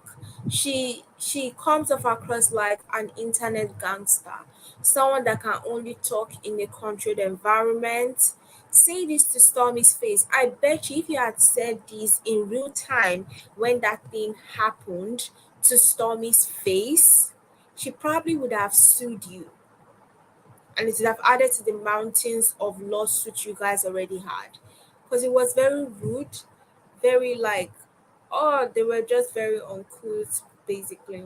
Speaker 1: She comes off across like an internet gangster, someone that can only talk in a controlled environment, say this to Stormi's face. I bet you if you had said this in real time when that thing happened to Stormi's face, she probably would have sued you. And it would have added to the mountains of lawsuits you guys already had. Because it was very rude, very like, oh, they were just very uncouth, basically.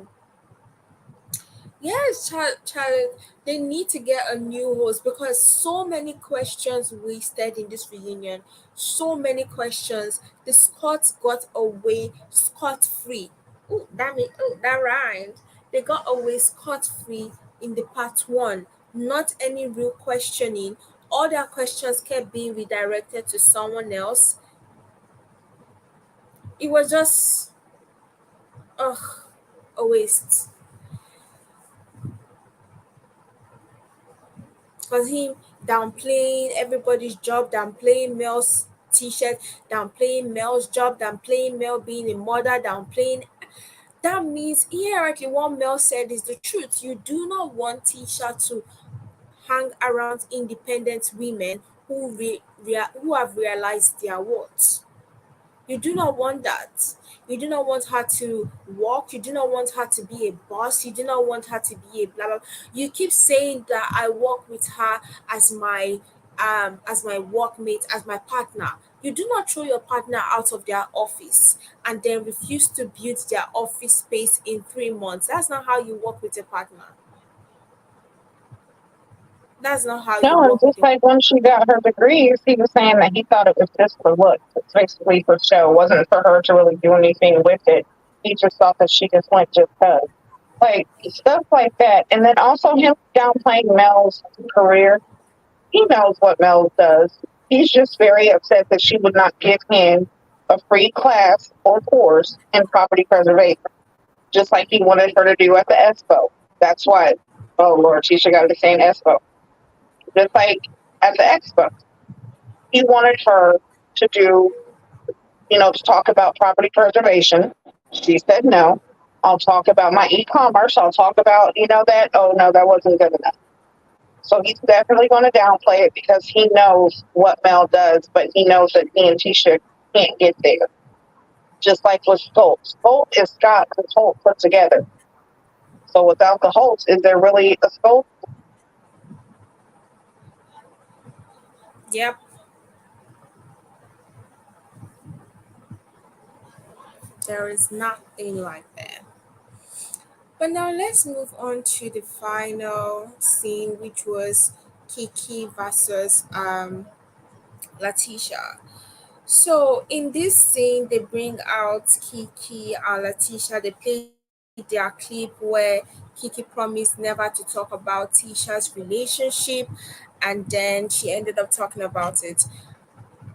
Speaker 1: Yes, child, they need to get a new host because so many questions wasted in this reunion. So many questions. The Scots got away scot free. Oh, that rhymed. They got away scot free in the part one. Not any real questioning. All their questions kept being redirected to someone else. It was just, ugh, a waste. Because him downplaying everybody's job, downplaying Mel's t-shirt, downplaying Mel's job, downplaying Mel being a mother, downplaying. That means inherently what Mel said is the truth. You do not want Tisha to hang around independent women who have realized their worth. You do not want that. You do not want her to walk. You do not want her to be a boss. You do not want her to be a blah blah. You keep saying that I work with her as my workmate, as my partner. You do not throw your partner out of their office and then refuse to build their office space in 3 months. That's not how you work with a partner. That's not how you
Speaker 2: No, and
Speaker 1: work with
Speaker 2: just
Speaker 1: a
Speaker 2: like when she got her degrees, he was saying that he thought it was just for looks. It's basically for show. It wasn't for her to really do anything with it. He just thought that she just went just because. Like, stuff like that. And then also him downplaying Mel's career. He knows what Mel does. He's just very upset that she would not give him a free class or course in property preservation, just like he wanted her to do at the Expo. That's why, oh Lord, Tisha got to saying Expo. Just like at the Expo, he wanted her to do, to talk about property preservation. She said no. I'll talk about my e-commerce. I'll talk about, that. Oh no, that wasn't good enough. So he's definitely going to downplay it because he knows what Mel does, but he knows that he and Tisha can't get there. Just like with Holt. Holt is Scott and Holt put together. So without the Holts, is there really a Holt?
Speaker 1: yep, there is nothing like that. But now let's move on to the final scene, which was Kiki versus Latisha. So in this scene, they bring out Kiki and Latisha. They played their clip where Kiki promised never to talk about Tisha's relationship, and then she ended up talking about it,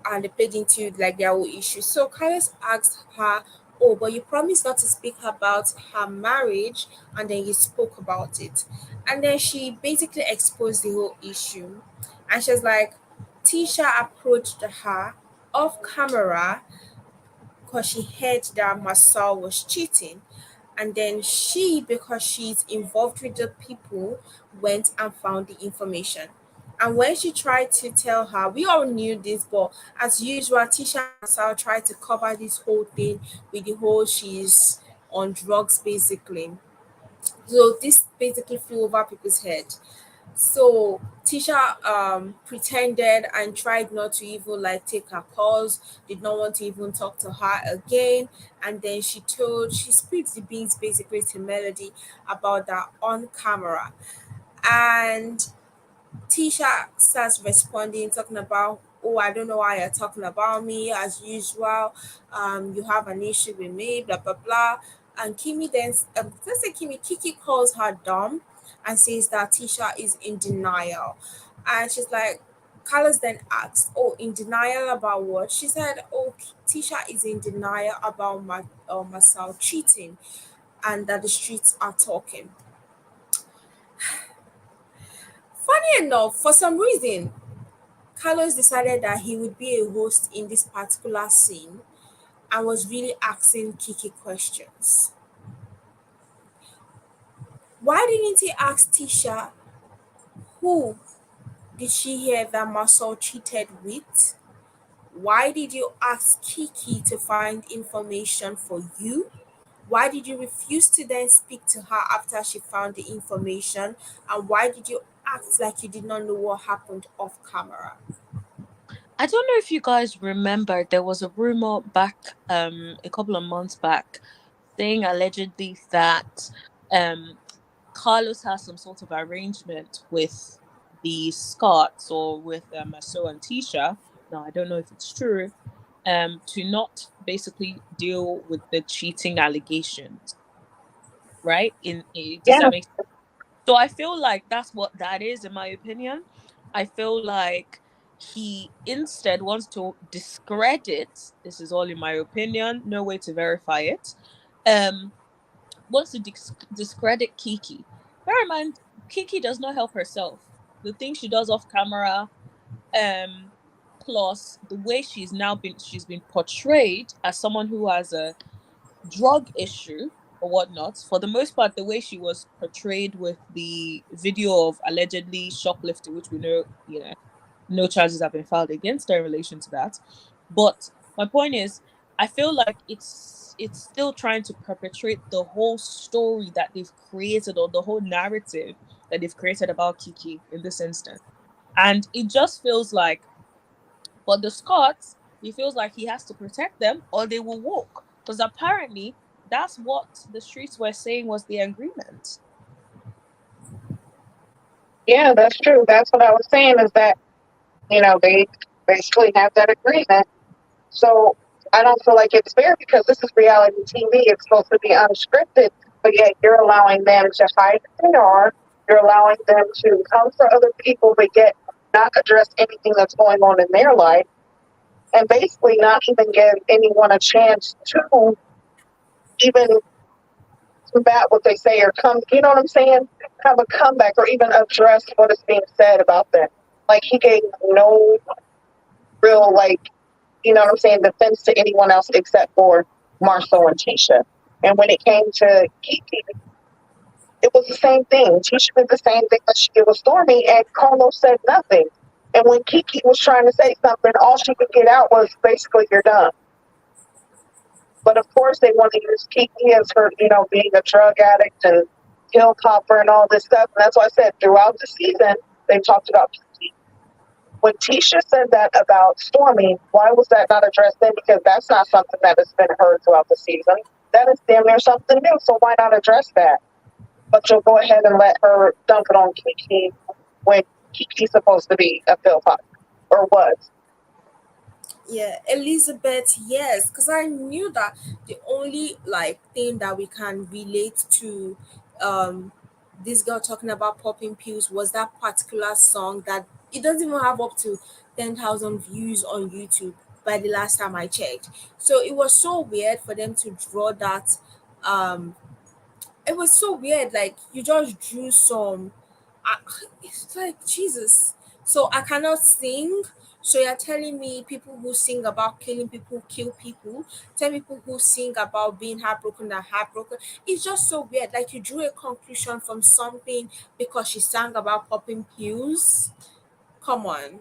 Speaker 1: and they played into like their whole issue. So Carlos asked her, "Oh, but you promised not to speak about her marriage, and then you spoke about it." And then she basically exposed the whole issue. And she was like, Tisha approached her off camera because she heard that Marsau was cheating. And then she, because she's involved with the people, went and found the information. And when she tried to tell her, we all knew this, but as usual, Tisha and Marsau tried to cover this whole thing with the whole she's on drugs, basically. So this basically flew over people's head. So Tisha pretended and tried not to even like take her calls, did not want to even talk to her again. And then she spilled the beans basically to Melody about that on camera. And Tisha starts responding, talking about, oh, I don't know why you're talking about me as usual. You have an issue with me, blah blah blah. And Kimmi then, let's say Kiki calls her dumb and says that Tisha is in denial. And she's like, Carlos then asked, oh, in denial about what? She said, oh, Tisha is in denial about Marsau cheating and that the streets are talking. Funny enough, for some reason, Carlos decided that he would be a host in this particular scene and was really asking Kiki questions. Why didn't he ask Tisha who
Speaker 4: did she hear that Marsau cheated with? Why did you ask Kiki to find information for you? Why did you refuse to then speak to her after she found the information? And why did you act like you did not know what happened off camera?
Speaker 3: I don't know if you guys remember, there was a rumor back a couple of months back saying allegedly that um Carlos has some sort of arrangement with the Scots or with Marsau and Tisha. Now I don't know if it's true. To not basically deal with the cheating allegations, right? Does
Speaker 2: Yeah,
Speaker 3: that make sense? So I feel like that's what that is, in my opinion. I feel like he instead wants to discredit. This is all in my opinion. No way to verify it. Um, Wants to discredit Kiki. Bear in mind, Kiki does not help herself. The things she does off camera, um, plus the way she's been portrayed as someone who has a drug issue or whatnot. For the most part, the way she was portrayed with the video of allegedly shoplifting, which we know, no charges have been filed against her in relation to that. But my point is, I feel like it's still trying to perpetrate the whole story that they've created, or the whole narrative that they've created about Kiki in this instance. And it just feels like, but the Scots, he feels like he has to protect them or they will walk. Because apparently that's what the streets were saying was the agreement.
Speaker 2: yeah, that's true. That's what I was saying is that, they basically have that agreement. So I don't feel like it's fair because this is reality TV. It's supposed to be unscripted, but yet you're allowing them to hide who they are. You're allowing them to come for other people, but yet not address anything that's going on in their life, and basically not even give anyone a chance to even combat what they say or come, you know what I'm saying? Have a comeback or even address what is being said about them. Like he gave no real, like, you know what I'm saying, defense to anyone else except for Marcel and Tisha. And when it came to Kiki, it was the same thing. Tisha did the same thing that she did with Stormi, and Carlos said nothing. And when Kiki was trying to say something, all she could get out was basically, "You're done." But of course, they want to use Kiki as her, being a drug addict and pill popper and all this stuff. And that's why I said throughout the season, they talked about Kiki. When Tisha said that about Stormi, why was that not addressed then? Because that's not something that has been heard throughout the season. That is damn near something new. So why not address that? But you'll go ahead and let her dump it on Kiki when Kiki's supposed to be a pill popper or was.
Speaker 4: Yeah, Elizabeth, yes, because I knew that the only like thing that we can relate to um this girl talking about popping pills was that particular song that it doesn't even have up to 10,000 views on YouTube by the last time I checked. So it was so weird for them to draw that. um it was so weird. Like you just drew some. I, it's like Jesus. So I cannot sing. So you're telling me people who sing about killing people kill people. Tell people who sing about being heartbroken are heartbroken. It's just so weird. Like you drew a conclusion from something because she sang about popping pills. Come on.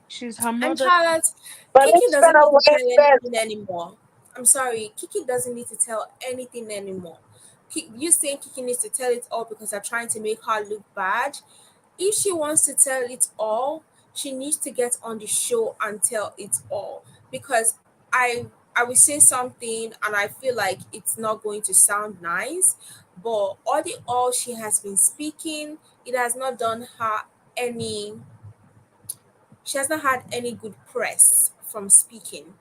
Speaker 3: She's her
Speaker 4: And
Speaker 3: mother.
Speaker 4: Charlotte,
Speaker 2: But
Speaker 4: Kiki
Speaker 2: it's been
Speaker 4: doesn't need to tell
Speaker 2: been
Speaker 4: anything anymore. I'm sorry, Kiki doesn't need to tell anything anymore. You saying Kiki needs to tell it all because they're trying to make her look bad. If she wants to tell it all, she needs to get on the show and tell it all. Because I will say something and I feel like it's not going to sound nice, but all she has been speaking, it has not done her any she has not had any good press from speaking.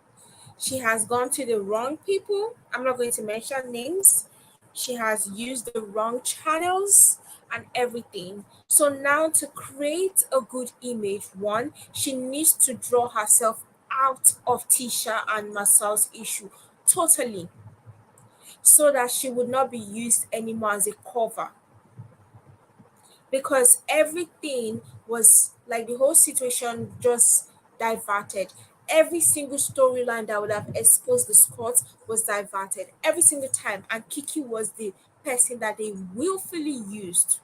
Speaker 4: She has gone to the wrong people. I'm not going to mention names. She has used the wrong channels and everything. So now to create a good image, one, she needs to draw herself out of Tisha and Marsau's issue totally so that she would not be used anymore as a cover, because everything was like the whole situation just diverted. Every single storyline that would have exposed the Scots was diverted every single time, and Kiki was the person that they willfully used.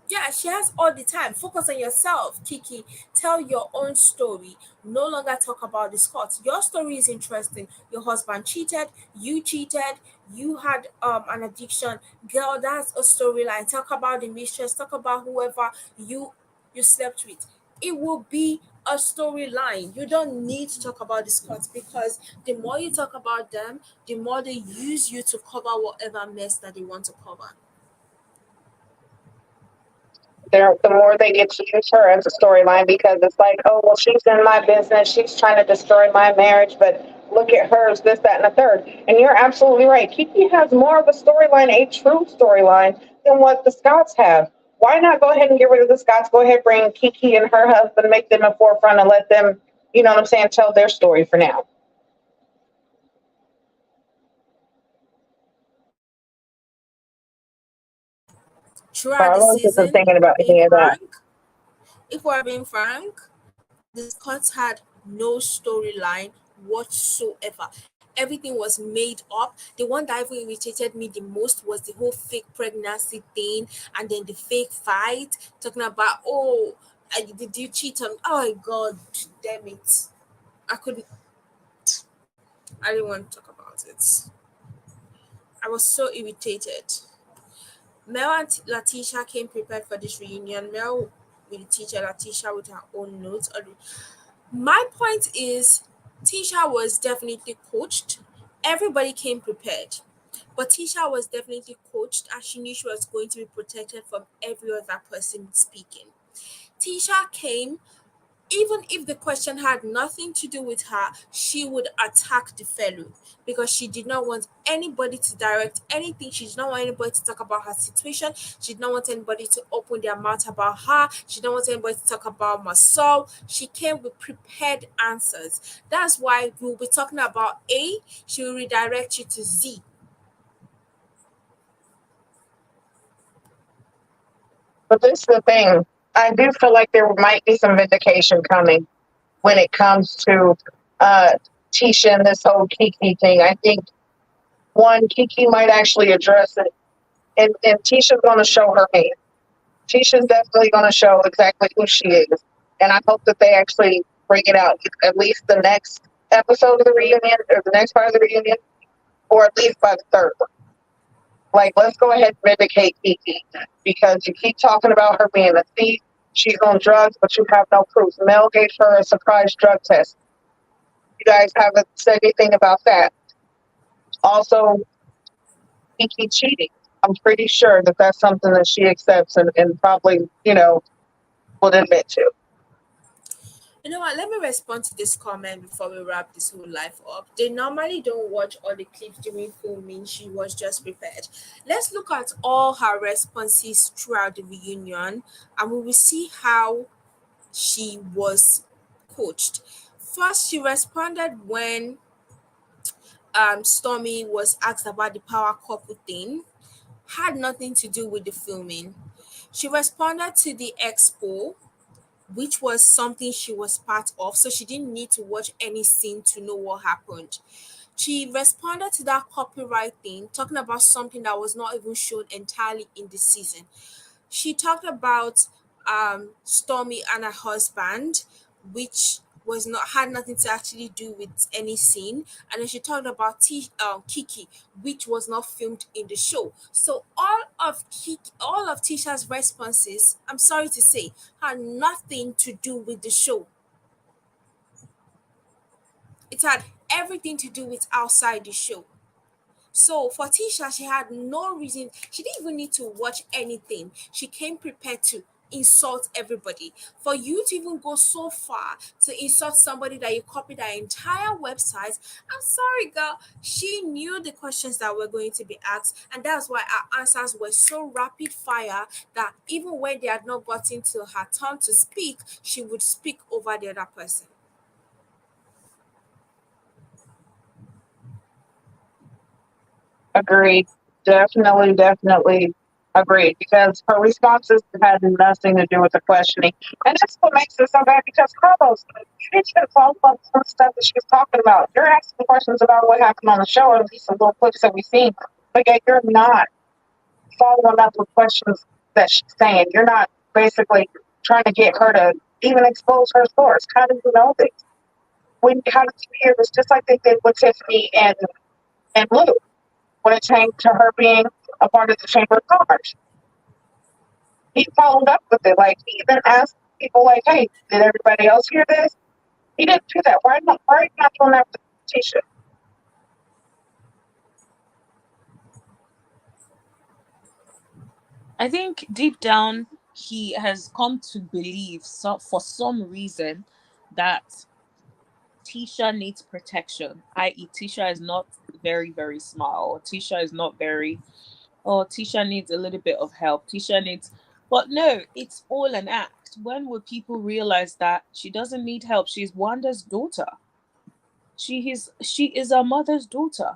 Speaker 4: Yeah, she has all the time. Focus on yourself, Kiki. Tell your own story. No longer talk about the Scots. Your story is interesting. Your husband cheated, you had an addiction. Girl, that's a storyline. Talk about the mistress, talk about whoever you slept with. It will be a storyline. You don't need to talk about the Scots because the more you talk about them, the more they use you to cover whatever mess that they want to cover.
Speaker 2: The more they get to use her as a storyline because it's like, oh, well, she's in my business. She's trying to destroy my marriage, but look at hers, this, that, and the third. And you're absolutely right. Kiki has more of a storyline, a true storyline, than what the Scots have. Why not go ahead and get rid of the Scots? Go ahead, bring Kiki and her husband, make them a forefront, and let them, you know what I'm saying, tell their story for now.
Speaker 4: Throughout the
Speaker 2: Carlos isn't
Speaker 4: season,
Speaker 2: thinking about any of that.
Speaker 4: if we're being frank, the Scots had no storyline whatsoever. Everything was made up. The one that even irritated me the most was the whole fake pregnancy thing and then the fake fight, talking about, oh, did you cheat on? Oh my God, damn it. I couldn't, I didn't want to talk about it. I was so irritated. Mel and Latisha came prepared for this reunion. Mel with the teacher, Latisha with her own notes. My point is, Tisha was definitely coached. Everybody came prepared. But Tisha was definitely coached and she knew she was going to be protected from every other person speaking. Tisha came, even if the question had nothing to do with her, she would attack the fellow because she did not want anybody to direct anything. She did not want anybody to talk about her situation. She did not want anybody to open their mouth about her. She did not want anybody to talk about Marsau. She came with prepared answers. That's why we'll be talking about A. She will redirect you to Z.
Speaker 2: But this is the thing. I do feel like there might be some vindication coming when it comes to uh, Tisha and this whole Kiki thing. I think one, Kiki might actually address it, and Tisha's going to show her hand. Tisha's definitely going to show exactly who she is, and I hope that they actually bring it out at least the next episode of the reunion or the next part of the reunion, or at least by the third one. Like, let's go ahead and vindicate Kiki because you keep talking about her being a thief. She's on drugs, but you have no proof. Mel gave her a surprise drug test. You guys haven't said anything about that. Also, Kiki cheating. I'm pretty sure that that's something that she accepts and probably, would admit to.
Speaker 4: You know what? Let me respond to this comment before we wrap this whole life up. They normally don't watch all the clips during filming. She was just prepared. Let's look at all her responses throughout the reunion and we will see how she was coached. First, she responded when Stormi was asked about the power couple thing. Had nothing to do with the filming. She responded to the expo, which was something she was part of, so she didn't need to watch any scene to know what happened. She responded to that copyright thing, talking about something that was not even shown entirely in the season. She talked about Stormi and her husband, which was not had nothing to actually do with any scene, and then she talked about Kiki, which was not filmed in the show. So all of Tisha's responses, I'm sorry to say, had nothing to do with the show. It had everything to do with outside the show. So for Tisha, she had no reason. She didn't even need to watch anything. She came prepared to insult everybody. For you to even go so far to insult somebody that you copied their entire website, I'm sorry, girl. She knew the questions that were going to be asked, and that's why our answers were so rapid fire that even when they had not gotten to her turn to speak, she would speak over the other person.
Speaker 2: Agreed. Definitely agreed. Because her responses had nothing to do with the questioning. And that's what makes it so bad because Carlos, you didn't even follow up on the stuff that she was talking about. You're asking questions about what happened on the show, or at least some little clips that we've seen, but yet you're not following up with questions that she's saying. You're not basically trying to get her to even expose her source. How do you know this? How did you hear this? Just like they did with Tiffany and Lou when it came to her being a part of the Chamber of Commerce. He followed up with it. Like, he even asked people, like, hey, did everybody else hear this? He didn't do that. Why are you not doing that with Tisha?
Speaker 3: I think deep down he has come to believe, so for some reason, that Tisha needs protection, i.e., Tisha is not very, very smart, or Tisha is not very, oh, Tisha needs a little bit of help. Tisha needs, but no, it's all an act. When will people realize that she doesn't need help? She's Wanda's daughter. She is her mother's daughter.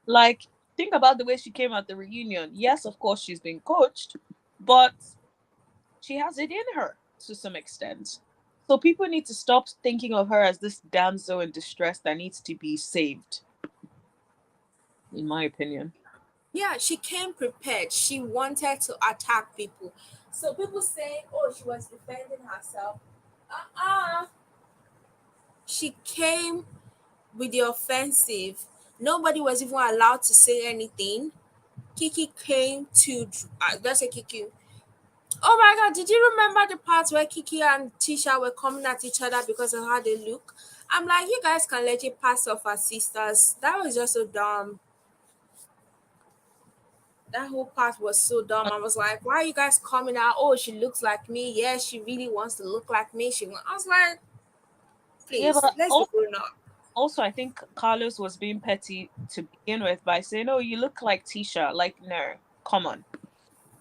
Speaker 3: Like, think about the way she came at the reunion. Yes, of course, she's been coached, but she has it in her to some extent. So people need to stop thinking of her as this damsel in distress that needs to be saved, in my opinion.
Speaker 4: Yeah, she came prepared. She wanted to attack people. So people saying, oh, she was defending herself. Uh-uh. She came with the offensive. Nobody was even allowed to say anything. Kiki came to, let's say Kiki. Oh my God, did you remember the part where Kiki and Tisha were coming at each other because of how they look? I'm like, you guys can let it pass off as sisters. That was just so dumb. That whole part was so dumb. I was like, why are you guys coming out? Oh, she looks like me. Yeah, she really wants to look like me. I was like,
Speaker 3: Yeah,
Speaker 4: please,
Speaker 3: but
Speaker 4: let's be grown up.
Speaker 3: also I think Carlos was being petty to begin with by saying, "Oh, you look like Tisha." Like, no, come on,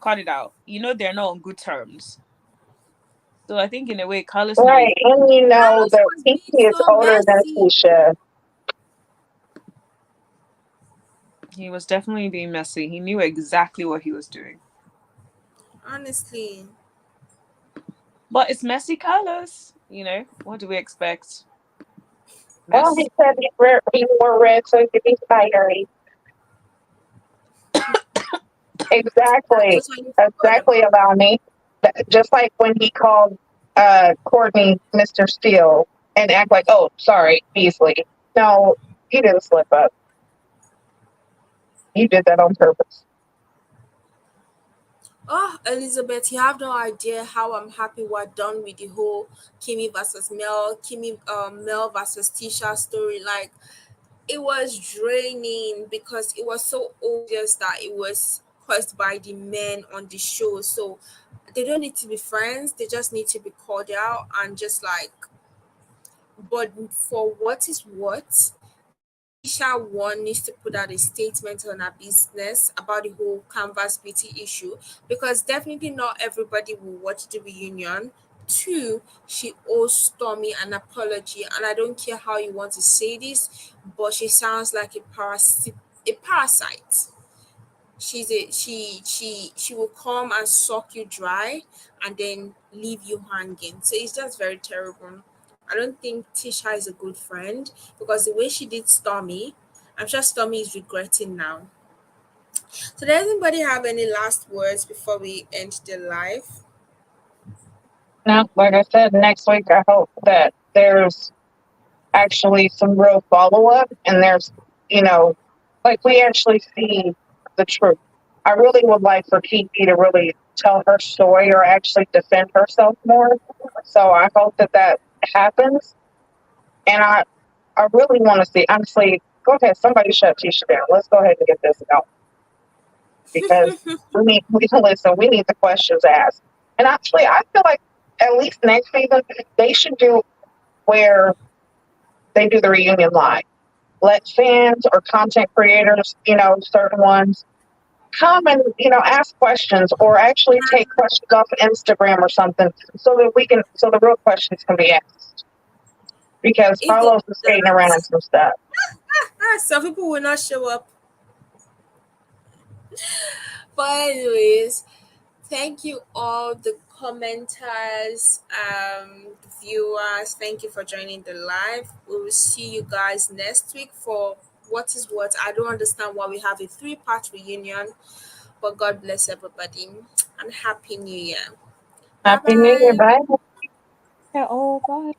Speaker 3: cut it out. You know they're not on good terms. So I think in a way, Carlos knew
Speaker 2: Right.
Speaker 3: it.
Speaker 2: And you know
Speaker 4: Carlos
Speaker 2: that
Speaker 4: was
Speaker 2: Kiki
Speaker 4: being
Speaker 2: is
Speaker 4: so
Speaker 2: older than
Speaker 4: messy.
Speaker 2: Tisha.
Speaker 3: He was definitely being messy. He knew exactly what he was doing.
Speaker 4: Honestly.
Speaker 3: But it's messy Carlos. What do we expect?
Speaker 2: Well,
Speaker 3: Mess.
Speaker 2: he said he wore red so he could be fiery.
Speaker 4: That
Speaker 2: Exactly.
Speaker 4: totally forgot
Speaker 2: Exactly
Speaker 4: about.
Speaker 2: about me. Just like when he called Courtney Mr. Steele and act like, oh, sorry, Beasley. No, he didn't slip up. He did that on purpose.
Speaker 4: Oh, Elizabeth, you have no idea how I'm happy we're done with the whole Kimmy versus Mel, Mel versus Tisha story. Like, it was draining because it was so obvious that it was caused by the men on the show. So they don't need to be friends, they just need to be cordial and just like, but for what is what, Tisha one needs to put out a statement on her business about the whole canvas beauty issue because definitely not everybody will watch the reunion. Two, she owes Stormi an apology, and I don't care how you want to say this, but she sounds like a parasite. A parasite. She will come and suck you dry and then leave you hanging. So it's just very terrible. I don't think Tisha is a good friend because the way she did Stormy, I'm sure Stormy is regretting now. So does anybody have any last words before we end the live?
Speaker 2: Now, like I said, next week I hope that there's actually some real follow up and there's, you know, like we actually see the truth. I really would like for Kiki to really tell her story or actually defend herself more. So I hope that that happens. And I really want to see, honestly, go ahead, somebody shut Tisha down. Let's go ahead and get this out because we listen, we need the questions asked. And actually, I feel like at least next season, they should do where they do the reunion live. Let fans or content creators, certain ones, come and, ask questions or actually take questions off Instagram or something so the real questions can be asked. Because
Speaker 4: If they
Speaker 2: Carlos
Speaker 4: do
Speaker 2: is skating around
Speaker 4: that,
Speaker 2: some stuff.
Speaker 4: some people will not show up. But anyways, thank you all the commenters, viewers. Thank you for joining the live. We will see you guys next week for what is what. I don't understand why we have a three-part reunion, but God bless everybody. and Happy New Year. Bye
Speaker 2: Happy New Year.
Speaker 4: bye.
Speaker 2: Bye.
Speaker 3: Yeah, oh, bye.